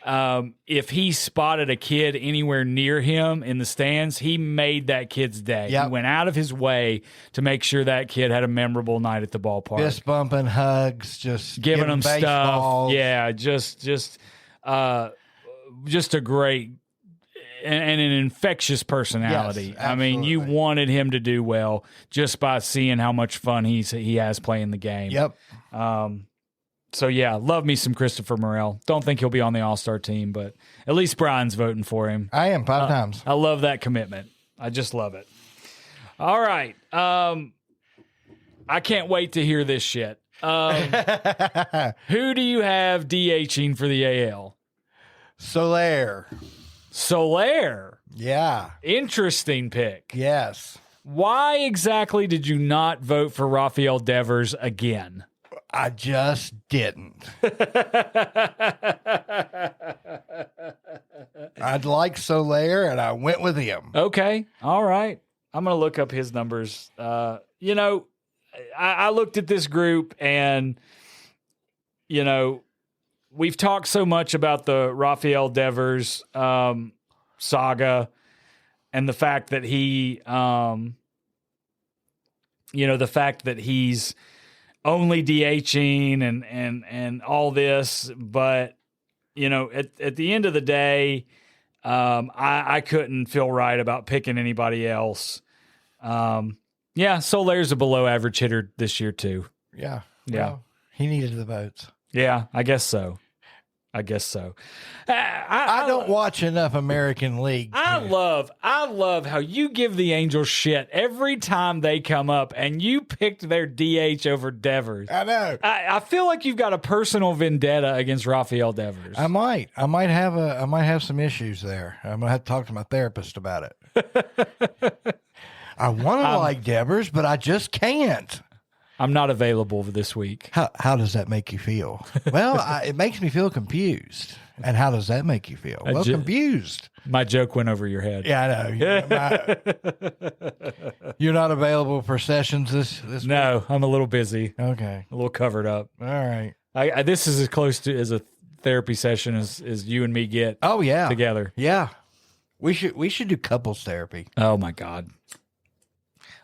Speaker 1: If he spotted a kid anywhere near him in the stands, he made that kid's day.
Speaker 2: Yep.
Speaker 1: He went out of his way to make sure that kid had a memorable night at the ballpark.
Speaker 2: Fist bumping, hugs, just
Speaker 1: giving him
Speaker 2: baseballs.
Speaker 1: stuff. Yeah, just a great and an infectious personality.
Speaker 2: Yes,
Speaker 1: I mean, you wanted him to do well just by seeing how much fun he has playing the game.
Speaker 2: Yep.
Speaker 1: So, yeah, love me some Christopher Morel. Don't think he'll be on the All-Star team, but at least Brian's voting for him.
Speaker 2: I am 5 times.
Speaker 1: I love that commitment. I just love it. All right. I can't wait to hear this shit. Who do you have DHing for the AL?
Speaker 2: Soler. Yeah.
Speaker 1: Interesting pick.
Speaker 2: Yes.
Speaker 1: Why exactly did you not vote for Rafael Devers again?
Speaker 2: I just didn't. I'd like Soler, and I went with him.
Speaker 1: Okay. All right. I'm going to look up his numbers. I looked at this group, and, we've talked so much about the Rafael Devers saga and the fact that he's only DHing and all this, but at the end of the day, I couldn't feel right about picking anybody else. Soler's a below average hitter this year too.
Speaker 2: Yeah.
Speaker 1: Yeah.
Speaker 2: Well, he needed the votes.
Speaker 1: Yeah, I guess so. I
Speaker 2: don't watch enough American League.
Speaker 1: I love how you give the Angels shit every time they come up, and you picked their DH over Devers.
Speaker 2: I know.
Speaker 1: I feel like you've got a personal vendetta against Rafael Devers.
Speaker 2: I might have some issues there. I'm gonna have to talk to my therapist about it. I want to like Devers, but I just can't.
Speaker 1: I'm not available this week.
Speaker 2: How does that make you feel? Well, it makes me feel confused. And how does that make you feel? Well, confused.
Speaker 1: My joke went over your head.
Speaker 2: Yeah, I know. You're not available for sessions this week?
Speaker 1: No, I'm a little busy.
Speaker 2: Okay.
Speaker 1: A little covered up.
Speaker 2: All right.
Speaker 1: This is as close to as a therapy session as you and me get.
Speaker 2: Oh yeah.
Speaker 1: Together.
Speaker 2: Yeah. We should do couples therapy.
Speaker 1: Oh my God.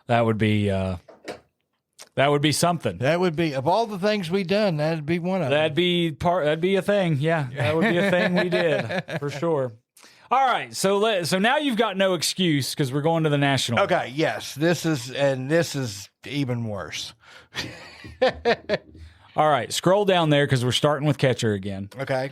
Speaker 1: That would be something.
Speaker 2: That would be, of all the things we've done, that'd be one of them.
Speaker 1: That'd be a thing. Yeah. That would be a thing we did for sure. All right. So now you've got no excuse because we're going to the National.
Speaker 2: Okay. Yes. This is even worse.
Speaker 1: All right. Scroll down there because we're starting with catcher again.
Speaker 2: Okay.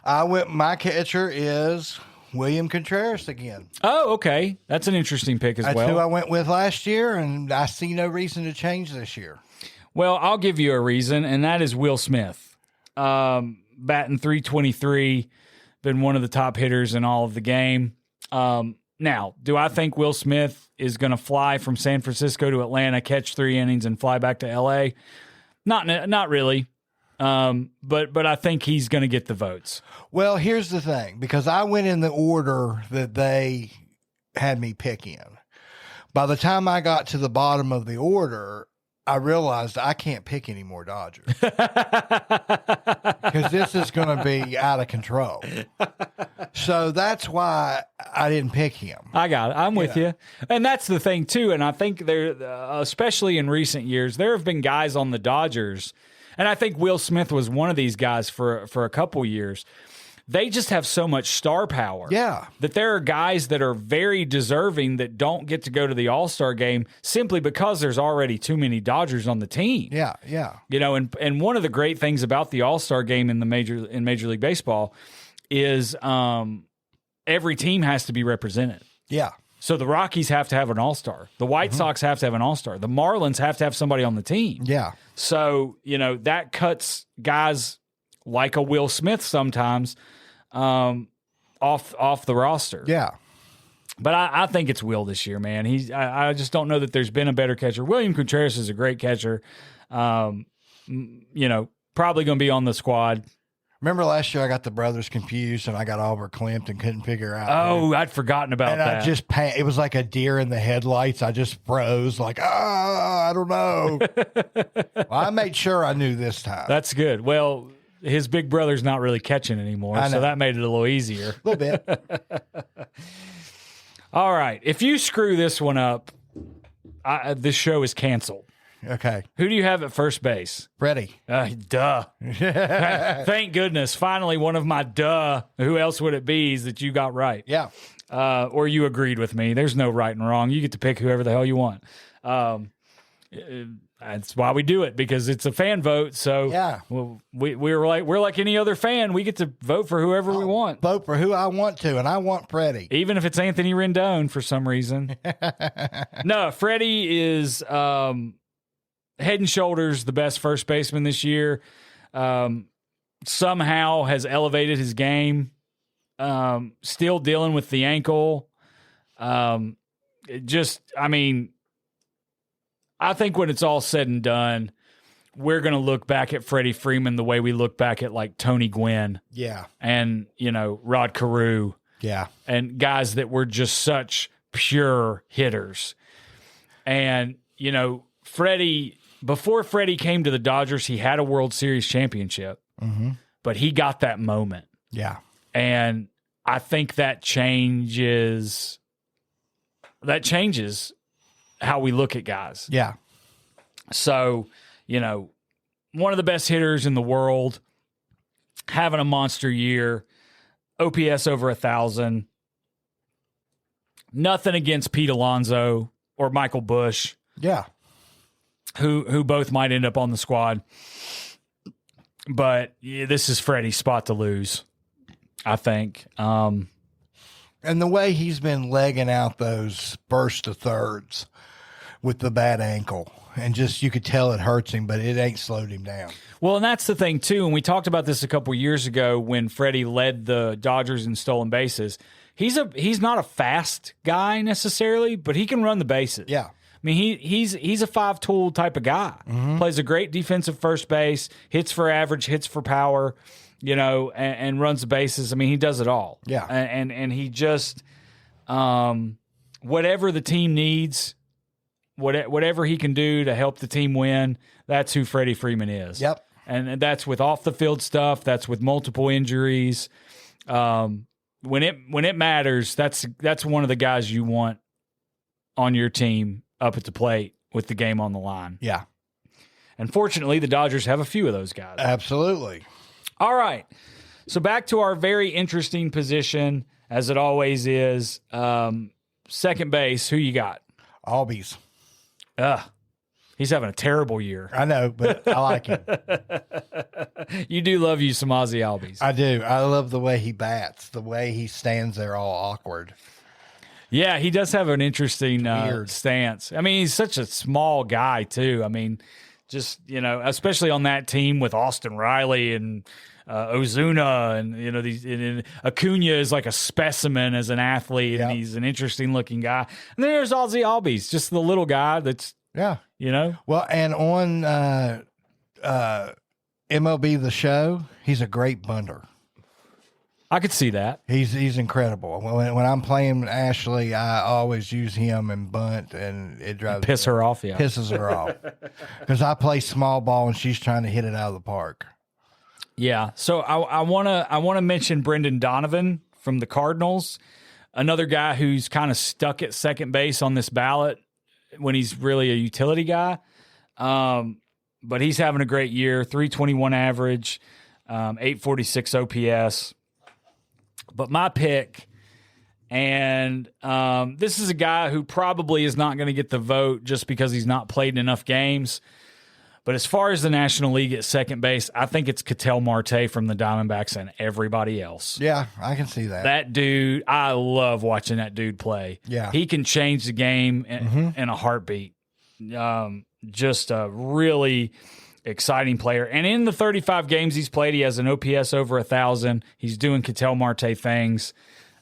Speaker 2: My catcher is William Contreras again.
Speaker 1: Oh, okay. That's an interesting pick as well.
Speaker 2: That's who I went with last year, and I see no reason to change this year.
Speaker 1: Well, I'll give you a reason, and that is Will Smith. Batting .323, been one of the top hitters in all of the game. Now, do I think Will Smith is going to fly from San Francisco to Atlanta, catch 3 innings, and fly back to L.A.? Not really. But I think he's going to get the votes.
Speaker 2: Well, here's the thing, because I went in the order that they had me pick in. By the time I got to the bottom of the order, I realized I can't pick any more Dodgers because this is going to be out of control. So that's why I didn't pick him.
Speaker 1: I got it. I'm with you. And that's the thing, too. And I think there, especially in recent years, there have been guys on the Dodgers. And I think Will Smith was one of these guys for a couple years. They just have so much star power.
Speaker 2: Yeah.
Speaker 1: That there are guys that are very deserving that don't get to go to the All-Star game simply because there's already too many Dodgers on the team.
Speaker 2: Yeah, yeah.
Speaker 1: You know, and one of the great things about the All-Star game in Major League Baseball is every team has to be represented.
Speaker 2: Yeah.
Speaker 1: So the Rockies have to have an All-Star. The White Sox have to have an All-Star. The Marlins have to have somebody on the team.
Speaker 2: Yeah.
Speaker 1: So, you know, that cuts guys like a Will Smith sometimes off the roster.
Speaker 2: Yeah.
Speaker 1: But I think it's Will this year, man. I just don't know that there's been a better catcher. William Contreras is a great catcher. You know, probably going to be on the squad.
Speaker 2: Remember last year I got the brothers confused and I got Oliver Klimt and couldn't figure out.
Speaker 1: Oh, I'd forgotten about that.
Speaker 2: I just it was like a deer in the headlights. I just froze like, I don't know. Well, I made sure I knew this time.
Speaker 1: That's good. Well, his big brother's not really catching anymore, so that made it a little easier.
Speaker 2: A little bit.
Speaker 1: All right. If you screw this one up, this show is canceled.
Speaker 2: Okay.
Speaker 1: Who do you have at first base?
Speaker 2: Freddie.
Speaker 1: Duh. Thank goodness. Finally, one of my who else would it be that you got right?
Speaker 2: Yeah.
Speaker 1: Or you agreed with me. There's no right and wrong. You get to pick whoever the hell you want. That's why we do it, because it's a fan vote. So
Speaker 2: yeah,
Speaker 1: we're like any other fan. We get to vote for whoever we want.
Speaker 2: Vote for who I want to, and I want Freddie,
Speaker 1: even if it's Anthony Rendon for some reason. No, Freddie is head and shoulders the best first baseman this year. Somehow has elevated his game. Still dealing with the ankle. I think when it's all said and done, we're going to look back at Freddie Freeman the way we look back at like Tony Gwynn.
Speaker 2: Yeah.
Speaker 1: And, Rod Carew.
Speaker 2: Yeah.
Speaker 1: And guys that were just such pure hitters. And, Freddie, before Freddie came to the Dodgers, he had a World Series championship.
Speaker 2: Mm-hmm.
Speaker 1: But he got that moment.
Speaker 2: Yeah.
Speaker 1: And I think that changes how we look at guys.
Speaker 2: Yeah.
Speaker 1: So, one of the best hitters in the world, having a monster year, OPS over 1,000. Nothing against Pete Alonso or Michael Bush.
Speaker 2: Yeah.
Speaker 1: Who both might end up on the squad. But this is Freddie's spot to lose, I think.
Speaker 2: And the way he's been legging out those first to thirds with the bad ankle, and just you could tell it hurts him, but it ain't slowed him down.
Speaker 1: Well, and that's the thing, too, and we talked about this a couple years ago when Freddie led the Dodgers in stolen bases. He's not a fast guy necessarily, but he can run the bases.
Speaker 2: Yeah.
Speaker 1: mean, he's a 5-tool type of guy. Plays a great defensive first base, hits for average, hits for power, and runs the bases. I mean, he does it all.
Speaker 2: Yeah.
Speaker 1: And he just whatever the team needs, whatever he can do to help the team win, that's who Freddie Freeman is.
Speaker 2: Yep.
Speaker 1: And that's with off the field stuff. That's with multiple injuries. When it matters, that's one of the guys you want on your team up at the plate with the game on the line.
Speaker 2: Yeah.
Speaker 1: And fortunately, the Dodgers have a few of those guys.
Speaker 2: Absolutely.
Speaker 1: All right. So back to our very interesting position, as it always is. Second base, who you got?
Speaker 2: Albies.
Speaker 1: He's having a terrible year.
Speaker 2: I know, but I like him.
Speaker 1: You do love you some Ozzy Albies.
Speaker 2: I do. I love the way he bats, the way he stands there all awkward.
Speaker 1: Yeah, he does have an interesting stance. I mean, he's such a small guy, too. I mean, just, especially on that team with Austin Riley and Ozuna and, these Acuna is like a specimen as an athlete, and he's an interesting looking guy. And then there's Ozzy Albies, just the little guy that's, Well, and on MLB The Show, he's a great bunter. I could see that.
Speaker 2: He's incredible. When I'm playing Ashley, I always use him and bunt, and it drives
Speaker 1: pisses her off.
Speaker 2: Because I play small ball and she's trying to hit it out of the park.
Speaker 1: Yeah. So I wanna mention Brendan Donovan from the Cardinals, another guy who's kind of stuck at second base on this ballot when he's really a utility guy. But he's having a great year, 321 average, 846 OPS. But my pick, and this is a guy who probably is not going to get the vote just because he's not played enough games. But as far as the National League at second base, I think it's Ketel Marte from the Diamondbacks and everybody else.
Speaker 2: Yeah, I can see that.
Speaker 1: That dude, I love watching that dude play.
Speaker 2: Yeah.
Speaker 1: He can change the game in a heartbeat. Just a really exciting player. And in the 35 games he's played, he has an OPS over 1,000. He's doing Ketel Marte things.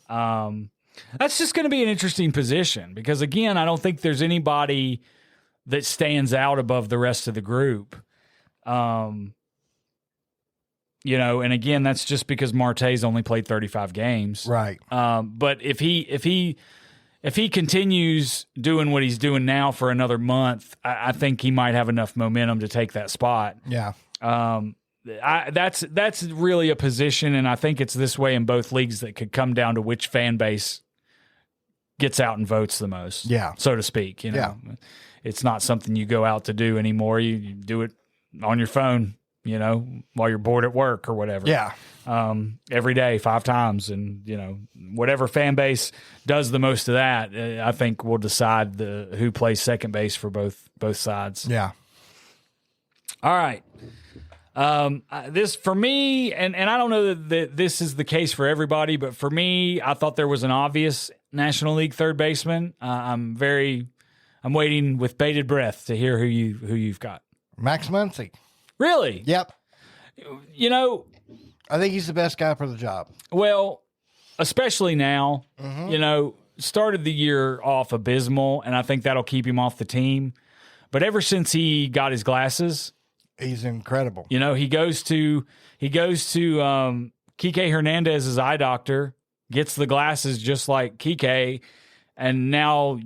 Speaker 1: That's just going to be an interesting position because, again, I don't think there's anybody that stands out above the rest of the group. And again, that's just because Marte's only played 35 games.
Speaker 2: Right.
Speaker 1: But if he continues doing what he's doing now for another month, I think he might have enough momentum to take that spot.
Speaker 2: Yeah.
Speaker 1: That's really a position, and I think it's this way in both leagues, that could come down to which fan base gets out and votes the most.
Speaker 2: Yeah.
Speaker 1: So to speak. Yeah. It's not something you go out to do anymore. You do it on your phone, while you're bored at work or whatever.
Speaker 2: Yeah.
Speaker 1: Every day, 5 times. And, whatever fan base does the most of that, I think will decide who plays second base for both sides.
Speaker 2: Yeah.
Speaker 1: All right. This for me, and I don't know that this is the case for everybody, but for me, I thought there was an obvious National League third baseman. I'm waiting with bated breath to hear who you've got.
Speaker 2: Max Muncy.
Speaker 1: Really?
Speaker 2: Yep.
Speaker 3: I think he's the best guy for the job.
Speaker 1: Well, especially now, started the year off abysmal, and I think that'll keep him off the team. But ever since he got his glasses,
Speaker 3: He's incredible.
Speaker 1: he goes to Kike Hernandez's eye doctor, gets the glasses just like Kike, and now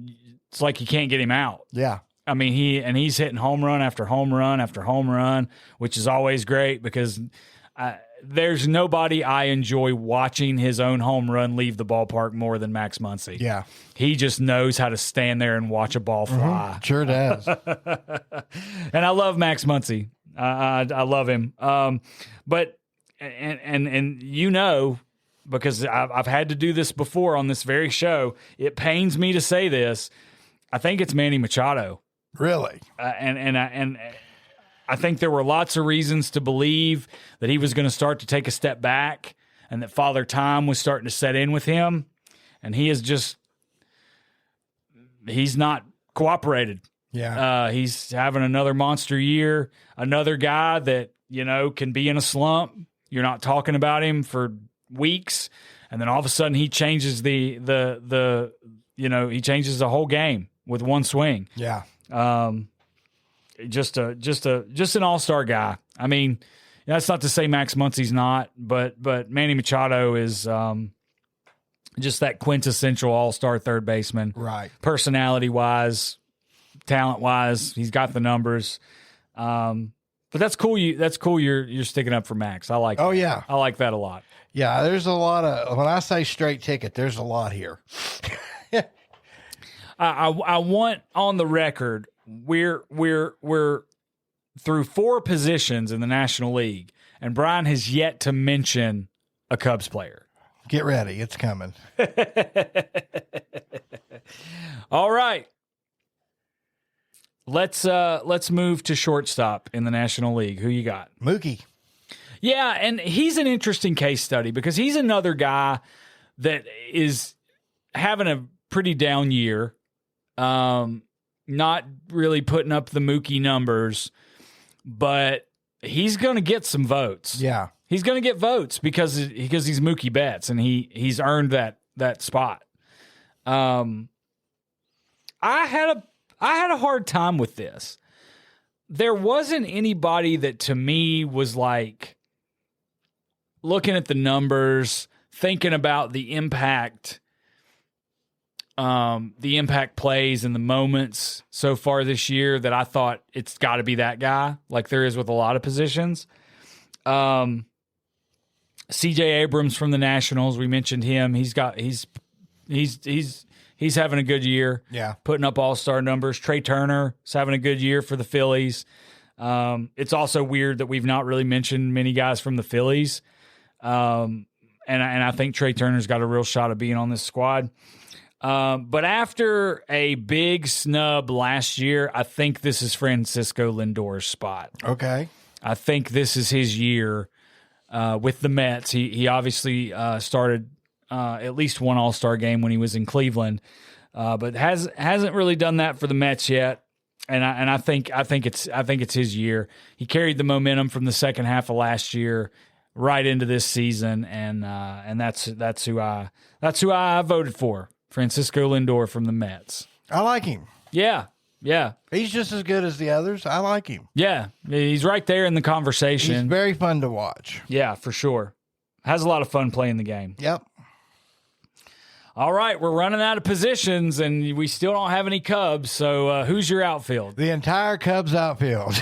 Speaker 1: it's like you can't get him out.
Speaker 3: Yeah.
Speaker 1: I mean, he's hitting home run after home run after home run, which is always great because there's nobody I enjoy watching his own home run leave the ballpark more than Max Muncy.
Speaker 3: Yeah.
Speaker 1: He just knows how to stand there and watch a ball fly.
Speaker 3: Sure does.
Speaker 1: And I love Max Muncy. I love him. But because I've had to do this before on this very show, it pains me to say this. I think it's Manny Machado.
Speaker 3: Really?
Speaker 1: And I think there were lots of reasons to believe that he was going to start to take a step back and that Father Time was starting to set in with him. And he's not cooperated.
Speaker 3: Yeah.
Speaker 1: He's having another monster year. Another guy that, can be in a slump. You're not talking about him for weeks. And then all of a sudden he changes he changes the whole game with one swing.
Speaker 2: Yeah.
Speaker 1: Just an all-star guy. I mean, that's not to say Max Muncy's not, but Manny Machado is just that quintessential all-star third baseman.
Speaker 2: Right.
Speaker 1: Personality-wise, talent-wise, he's got the numbers. But that's cool. You're sticking up for Max. I like.
Speaker 2: Oh
Speaker 1: that.
Speaker 2: yeah.
Speaker 1: I like that a lot.
Speaker 2: Yeah. There's a lot of, when I say straight ticket, there's a lot here.
Speaker 1: I want on the record, we're through 4 positions in the National League, and Brian has yet to mention a Cubs player.
Speaker 2: Get ready. It's coming.
Speaker 1: All right. Let's move to shortstop in the National League. Who you got?
Speaker 2: Mookie.
Speaker 1: Yeah, and he's an interesting case study because he's another guy that is having a pretty down year. Not really putting up the Mookie numbers, but he's going to get some votes.
Speaker 2: Yeah.
Speaker 1: He's going to get votes because he's Mookie Betts, and he's earned that spot. I had a hard time with this. There wasn't anybody that to me was like looking at the numbers, thinking about the impact plays and the moments so far this year that I thought it's got to be that guy, like there is with a lot of positions. CJ Abrams from the Nationals, we mentioned him. He's having a good year.
Speaker 2: Yeah.
Speaker 1: Putting up all-star numbers. Trey Turner is having a good year for the Phillies. It's also weird that we've not really mentioned many guys from the Phillies. And I think Trey Turner's got a real shot of being on this squad. But after a big snub last year, I think this is Francisco Lindor's spot.
Speaker 2: Okay.
Speaker 1: I think this is his year with the Mets. He obviously started at least one All-Star game when he was in Cleveland, but hasn't really done that for the Mets yet. And I think it's his year. He carried the momentum from the second half of last year right into this season, and that's who I voted for. Francisco Lindor from the Mets.
Speaker 2: I like him.
Speaker 1: Yeah.
Speaker 2: He's just as good as the others. I like him.
Speaker 1: Yeah, he's right there in the conversation.
Speaker 2: He's very fun to watch.
Speaker 1: Yeah, for sure. Has a lot of fun playing the game.
Speaker 2: Yep.
Speaker 1: All right, we're running out of positions, and we still don't have any Cubs, so who's your outfield?
Speaker 2: The entire Cubs outfield.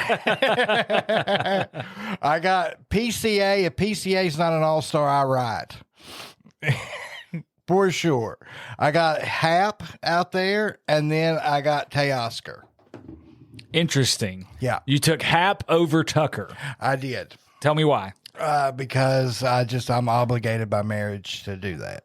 Speaker 2: I got PCA. If PCA's not an all-star, I write. For sure. I got Hap out there, and then I got Teoscar.
Speaker 1: Interesting.
Speaker 2: Yeah.
Speaker 1: You took Hap over Tucker.
Speaker 2: I did.
Speaker 1: Tell me why.
Speaker 2: Because I'm obligated by marriage to do that.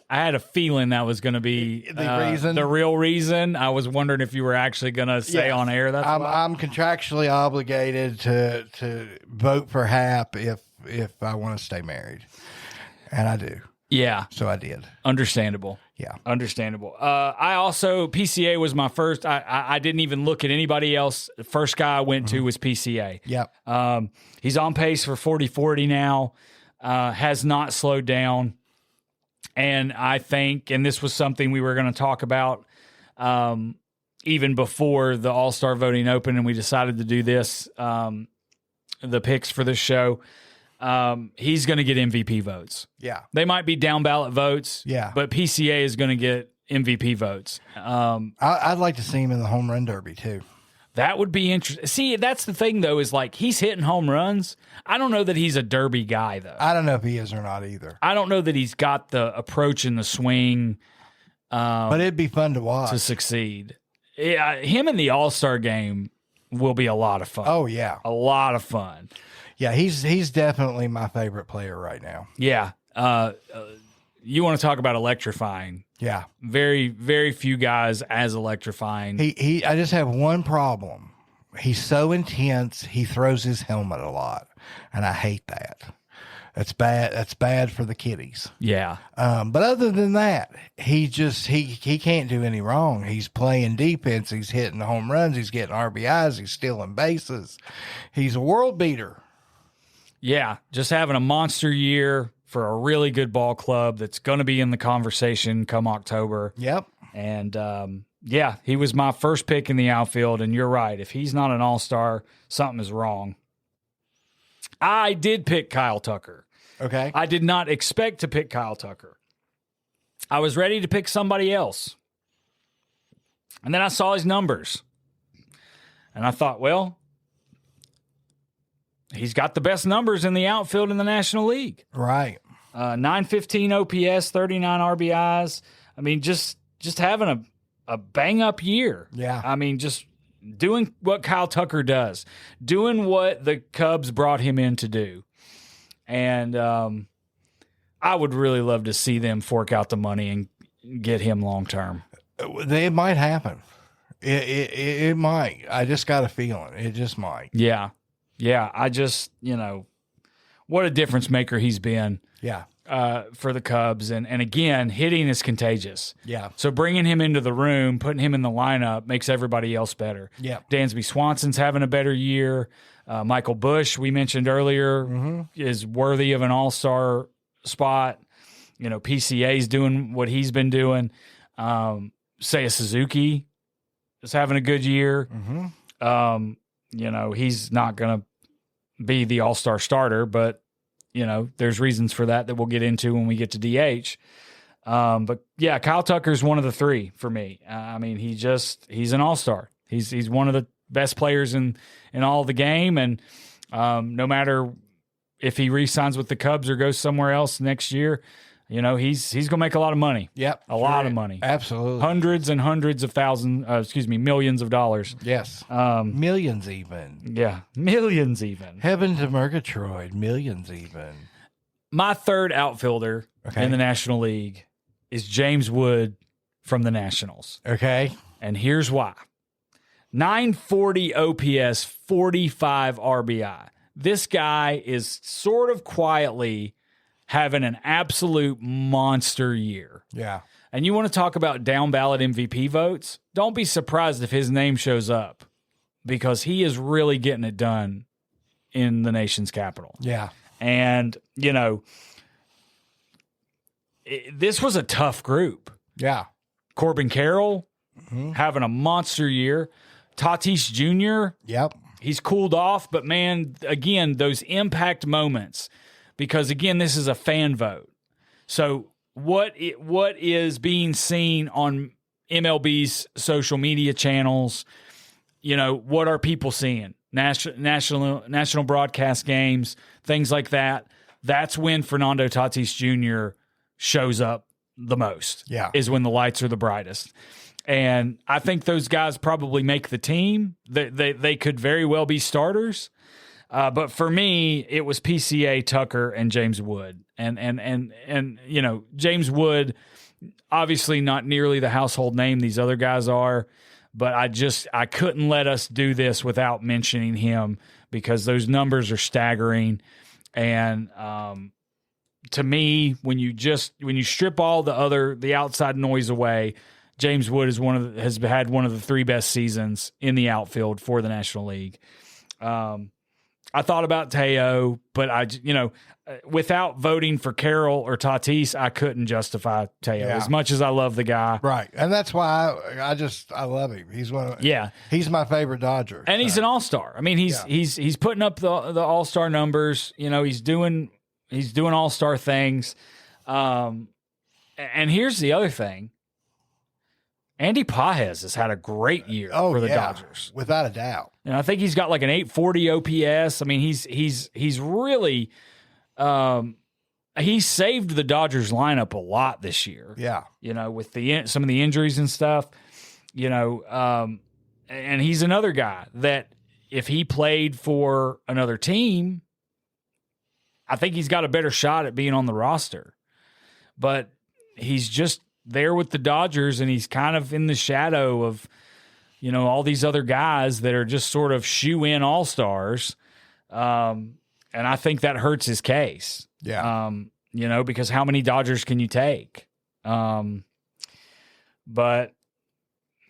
Speaker 1: I had a feeling that was going to be
Speaker 2: the
Speaker 1: real reason. I was wondering if you were actually going to say on air. That's why.
Speaker 2: I'm contractually obligated to vote for Hap if I want to stay married, and I do.
Speaker 1: Yeah.
Speaker 2: So I did.
Speaker 1: Understandable.
Speaker 2: Yeah.
Speaker 1: Understandable. I also, PCA was my first. I didn't even look at anybody else. The first guy I went to was PCA.
Speaker 2: Yep.
Speaker 1: He's on pace for 40-40 now. Has not slowed down. And I think, and this was something we were going to talk about even before the All-Star voting opened, and we decided to do this, the picks for this show. He's going to get MVP votes.
Speaker 2: Yeah.
Speaker 1: They might be down ballot votes.
Speaker 2: Yeah.
Speaker 1: But PCA is going to get MVP votes.
Speaker 2: I'd like to see him in the home run derby too.
Speaker 1: That would be interesting. See, that's the thing though, is like he's hitting home runs. I don't know that he's a derby guy though.
Speaker 2: I don't know if he is or not either.
Speaker 1: I don't know that he's got the approach and the swing.
Speaker 2: But it'd be fun to watch.
Speaker 1: To succeed. Yeah, him in the All-Star game will be a lot of fun.
Speaker 2: Oh yeah.
Speaker 1: A lot of fun.
Speaker 2: Yeah, he's definitely my favorite player right now.
Speaker 1: Yeah. You want to talk about electrifying.
Speaker 2: Yeah.
Speaker 1: Very, very few guys as electrifying.
Speaker 2: I just have one problem. He's so intense, he throws his helmet a lot. And I hate that. That's bad. That's bad for the kiddies.
Speaker 1: Yeah.
Speaker 2: But other than that, he can't do any wrong. He's playing defense. He's hitting home runs. He's getting RBIs. He's stealing bases. He's a world beater.
Speaker 1: Yeah. Just having a monster year for a really good ball club that's going to be in the conversation come October.
Speaker 2: Yep.
Speaker 1: And, yeah, he was my first pick in the outfield, and you're right. If he's not an all-star, something is wrong. I did pick Kyle Tucker.
Speaker 2: Okay.
Speaker 1: I did not expect to pick Kyle Tucker. I was ready to pick somebody else. And then I saw his numbers. And I thought, well, he's got the best numbers in the outfield in the National League.
Speaker 2: Right.
Speaker 1: 915 OPS, 39 RBIs. I mean, just having a bang-up year.
Speaker 2: Yeah.
Speaker 1: I mean, just doing what Kyle Tucker does, doing what the Cubs brought him in to do. And I would really love to see them fork out the money and get him long-term.
Speaker 2: It might happen. It might. I just got a feeling. It just might.
Speaker 1: Yeah. Yeah. I just, what a difference maker he's been.
Speaker 2: Yeah.
Speaker 1: For the Cubs. And again, hitting is contagious.
Speaker 2: Yeah.
Speaker 1: So bringing him into the room, putting him in the lineup makes everybody else better.
Speaker 2: Yeah.
Speaker 1: Dansby Swanson's having a better year. Michael Busch, we mentioned earlier, is worthy of an all-star spot. PCA's doing what he's been doing. Seiya Suzuki is having a good year. He's not going to be the all-star starter, but there's reasons for that we'll get into when we get to DH. But yeah, Kyle Tucker's one of the three for me. I mean, he's an all-star. He's one of the best players in all of the game. And no matter if he re-signs with the Cubs or goes somewhere else next year, he's going to make a lot of money.
Speaker 2: Yep.
Speaker 1: A lot of money.
Speaker 2: Absolutely.
Speaker 1: Hundreds and hundreds of millions of dollars.
Speaker 2: Yes. Millions even.
Speaker 1: Yeah. Millions even.
Speaker 2: Heaven to Murgatroyd. Millions even.
Speaker 1: My third outfielder in the National League is James Wood from the Nationals.
Speaker 2: Okay.
Speaker 1: And here's why. 940 OPS, 45 RBI. This guy is sort of quietly having an absolute monster year.
Speaker 2: Yeah.
Speaker 1: And you want to talk about down ballot MVP votes? Don't be surprised if his name shows up, because he is really getting it done in the nation's capital.
Speaker 2: Yeah.
Speaker 1: And, this was a tough group.
Speaker 2: Yeah.
Speaker 1: Corbin Carroll having a monster year. Tatis Jr.
Speaker 2: Yep.
Speaker 1: He's cooled off, but man, again, those impact moments, because again, this is a fan vote. So what is being seen on MLB's social media channels? What are people seeing? National broadcast games, things like that. That's when Fernando Tatis Jr. shows up the most.
Speaker 2: Yeah.
Speaker 1: Is when the lights are the brightest. And I think those guys probably make the team. They could very well be starters. But for me, it was PCA, Tucker, and James Wood. And James Wood, obviously not nearly the household name these other guys are, but I couldn't let us do this without mentioning him, because those numbers are staggering. And to me, when you strip all the outside noise away, James Wood has had one of the three best seasons in the outfield for the National League. I thought about Teo, but without voting for Carroll or Tatis, I couldn't justify Teo as much as I love the guy.
Speaker 2: Right. And that's why I love him. He's he's my favorite Dodger.
Speaker 1: And he's an all-star. I mean, he's putting up the all-star numbers. He's doing all-star things. And here's the other thing. Andy Pages has had a great year for the Dodgers,
Speaker 2: without a doubt.
Speaker 1: And I think he's got like an 840 OPS. I mean, he's really he saved the Dodgers lineup a lot this year.
Speaker 2: Yeah,
Speaker 1: with some of the injuries and stuff. And he's another guy that if he played for another team, I think he's got a better shot at being on the roster. But he's just there with the Dodgers, and he's kind of in the shadow of, all these other guys that are just sort of shoe-in all-stars. And I think that hurts his case.
Speaker 2: Yeah.
Speaker 1: Because how many Dodgers can you take? But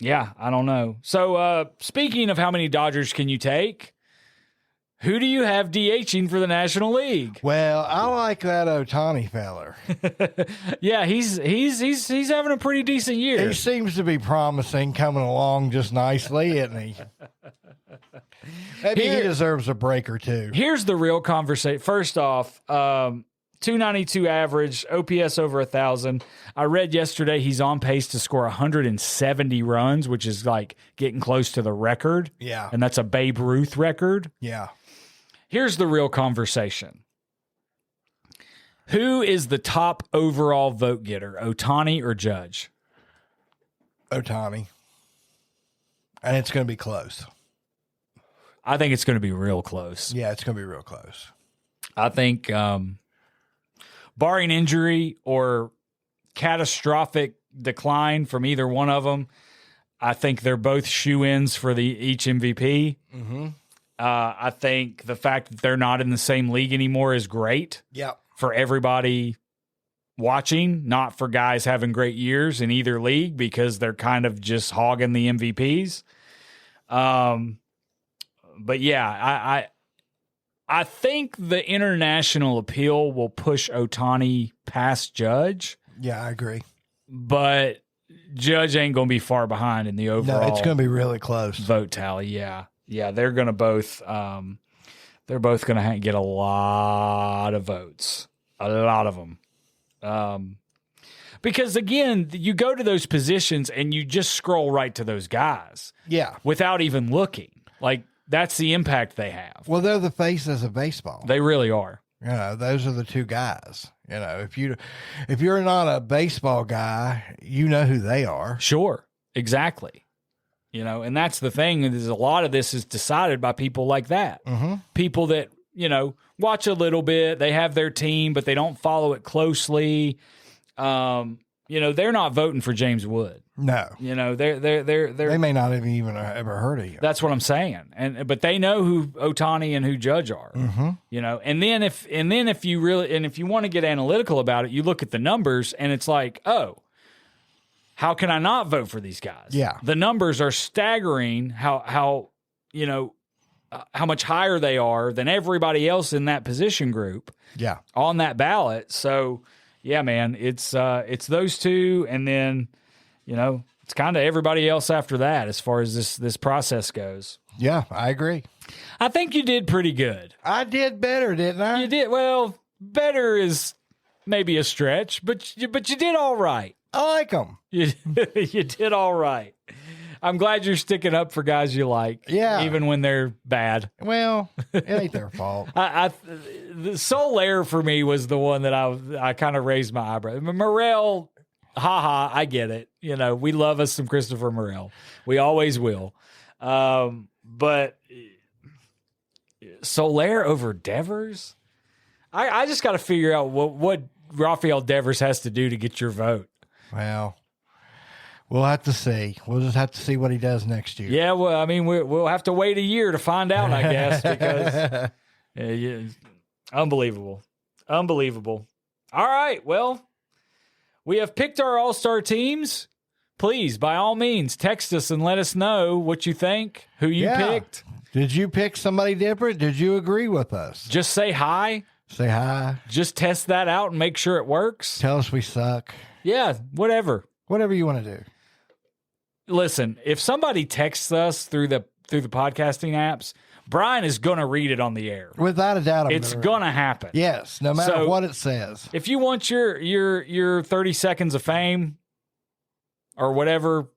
Speaker 1: yeah, I don't know. So speaking of how many Dodgers can you take, Who do you have DHing for the National League?
Speaker 2: Well, I like that Ohtani feller.
Speaker 1: Yeah, he's having a pretty decent year.
Speaker 2: He seems to be promising, coming along just nicely, isn't he? Maybe he deserves a break or two.
Speaker 1: Here's the real conversation. First off, 292 average, OPS over 1,000. I read yesterday he's on pace to score 170 runs, which is like getting close to the record.
Speaker 2: Yeah.
Speaker 1: And that's a Babe Ruth record.
Speaker 2: Yeah.
Speaker 1: Here's the real conversation. Who is the top overall vote getter, Ohtani or Judge?
Speaker 2: Ohtani. And it's going to be close.
Speaker 1: I think it's going to be real close.
Speaker 2: Yeah, it's going to be real close.
Speaker 1: I think barring injury or catastrophic decline from either one of them, I think they're both shoe-ins for each MVP.
Speaker 2: Mm-hmm.
Speaker 1: I think the fact that they're not in the same league anymore is great for everybody watching, not for guys having great years in either league because they're kind of just hogging the MVPs. But yeah, I think the international appeal will push Ohtani past Judge.
Speaker 2: Yeah, I agree.
Speaker 1: But Judge ain't going to be far behind in the overall.
Speaker 2: No, it's going to be really close.
Speaker 1: Vote tally, yeah. Yeah, they're going to both they're both going to get a lot of votes. A lot of them. Because again, you go to those positions and you just scroll right to those guys.
Speaker 2: Yeah.
Speaker 1: Without even looking. Like that's the impact they have.
Speaker 2: Well, they're the faces of baseball.
Speaker 1: They really are.
Speaker 2: You know, those are the two guys. You know, if you're not a baseball guy, you know who they are.
Speaker 1: Sure. Exactly. You know, and that's the thing is a lot of this is decided by people like that.
Speaker 2: Mm-hmm.
Speaker 1: People that, you know, watch a little bit, they have their team, but they don't follow it closely. You know, they're not voting for James Wood.
Speaker 2: No.
Speaker 1: You know, they
Speaker 2: may not have even ever heard of him.
Speaker 1: That's what I'm saying. But they know who Ohtani and who Judge are.
Speaker 2: Mm-hmm. You
Speaker 1: know, and then if you want to get analytical about it, you look at the numbers and it's like, oh, how can I not vote for these guys?
Speaker 2: Yeah.
Speaker 1: The numbers are staggering how you know, how much higher they are than everybody else in that position group.
Speaker 2: Yeah.
Speaker 1: On that ballot. So, yeah, man, it's those two and then, you know, it's kind of everybody else after that as far as this process goes.
Speaker 2: Yeah, I agree.
Speaker 1: I think you did pretty good.
Speaker 2: I did better, didn't I?
Speaker 1: You did. Well, better is maybe a stretch, but you did all right.
Speaker 2: I like them.
Speaker 1: You did all right. I'm glad you're sticking up for guys you like.
Speaker 2: Yeah.
Speaker 1: Even when they're bad.
Speaker 2: Well, it ain't their fault.
Speaker 1: The Soler for me was the one that I kind of raised my eyebrow. Morel, I get it. You know, we love us some Christopher Morel. We always will. But Soler over Devers? I just got to figure out what Rafael Devers has to do to get your vote.
Speaker 2: Well, we'll have to see. We'll just have to see what he does next year.
Speaker 1: Yeah, well, I mean, we'll have to wait a year to find out, I guess, because unbelievable. All right, well, we have picked our All-Star teams. Please, by all means, text us and let us know what you think, who you picked.
Speaker 2: Did you pick somebody different? Did you agree with us?
Speaker 1: Just say hi.
Speaker 2: Say hi.
Speaker 1: Just test that out and make sure it works.
Speaker 2: Tell us we suck.
Speaker 1: Yeah, whatever.
Speaker 2: Whatever you want to do.
Speaker 1: Listen, if somebody texts us through the podcasting apps, Brian is going to read it on the air.
Speaker 2: Without a doubt.
Speaker 1: It's going to happen.
Speaker 2: Yes, no matter what it says.
Speaker 1: If you want your 30 seconds of fame or whatever,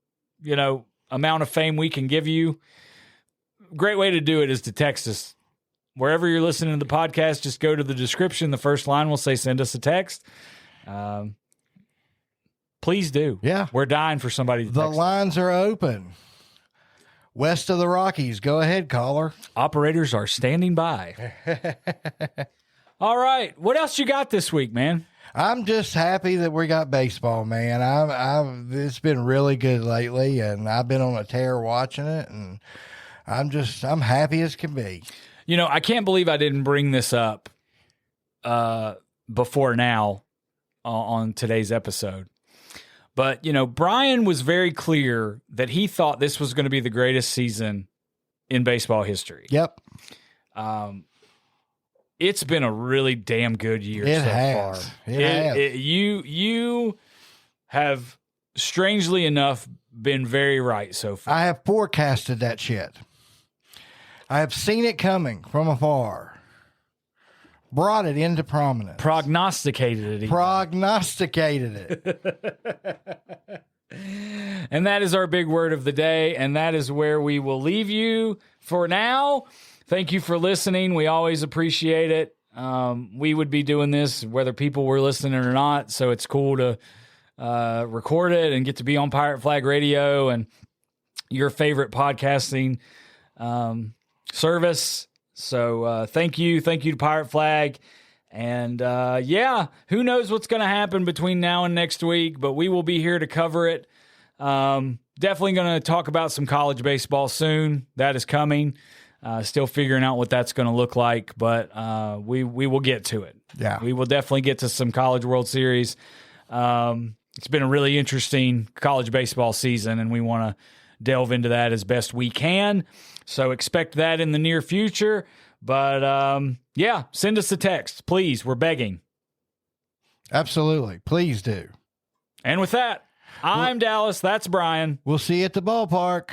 Speaker 1: you know, amount of fame we can give you, great way to do it is to text us. Wherever you're listening to the podcast, just go to the description. The first line will say, send us a text. Please do.
Speaker 2: Yeah.
Speaker 1: We're dying for somebody to text.
Speaker 2: The lines are open. West of the Rockies. Go ahead, caller.
Speaker 1: Operators are standing by. All right. What else you got this week, man?
Speaker 2: I'm just happy that we got baseball, man. It's been really good lately, and I've been on a tear watching it, and I'm happy as can be.
Speaker 1: You know, I can't believe I didn't bring this up before now on today's episode. But, you know, Brian was very clear that he thought this was going to be the greatest season in baseball history.
Speaker 2: Yep.
Speaker 1: It's been a really damn good year
Speaker 2: It
Speaker 1: so
Speaker 2: has.
Speaker 1: far.
Speaker 2: It has.
Speaker 1: You have, strangely enough, been very right so far.
Speaker 2: I have forecasted that shit. I have seen it coming from afar. Brought it into prominence.
Speaker 1: Prognosticated it. Even.
Speaker 2: Prognosticated it.
Speaker 1: And that is our big word of the day, and that is where we will leave you for now. Thank you for listening. We always appreciate it. We would be doing this whether people were listening or not, so it's cool to record it and get to be on Pirate Flag Radio and your favorite podcasting service. So thank you to Pirate Flag. And who knows what's going to happen between now and next week, but we will be here to cover it. Definitely going to talk about some college baseball soon. That is coming. Still figuring out what that's going to look like, but we will get to it.
Speaker 2: Yeah.
Speaker 1: We will definitely get to some College World Series. It's been a really interesting college baseball season, and we want to delve into that as best we can. So expect that in the near future. But, send us a text, please. We're begging.
Speaker 2: Absolutely. Please do.
Speaker 1: And with that, I'm Dallas. That's Brian.
Speaker 2: We'll see you at the ballpark.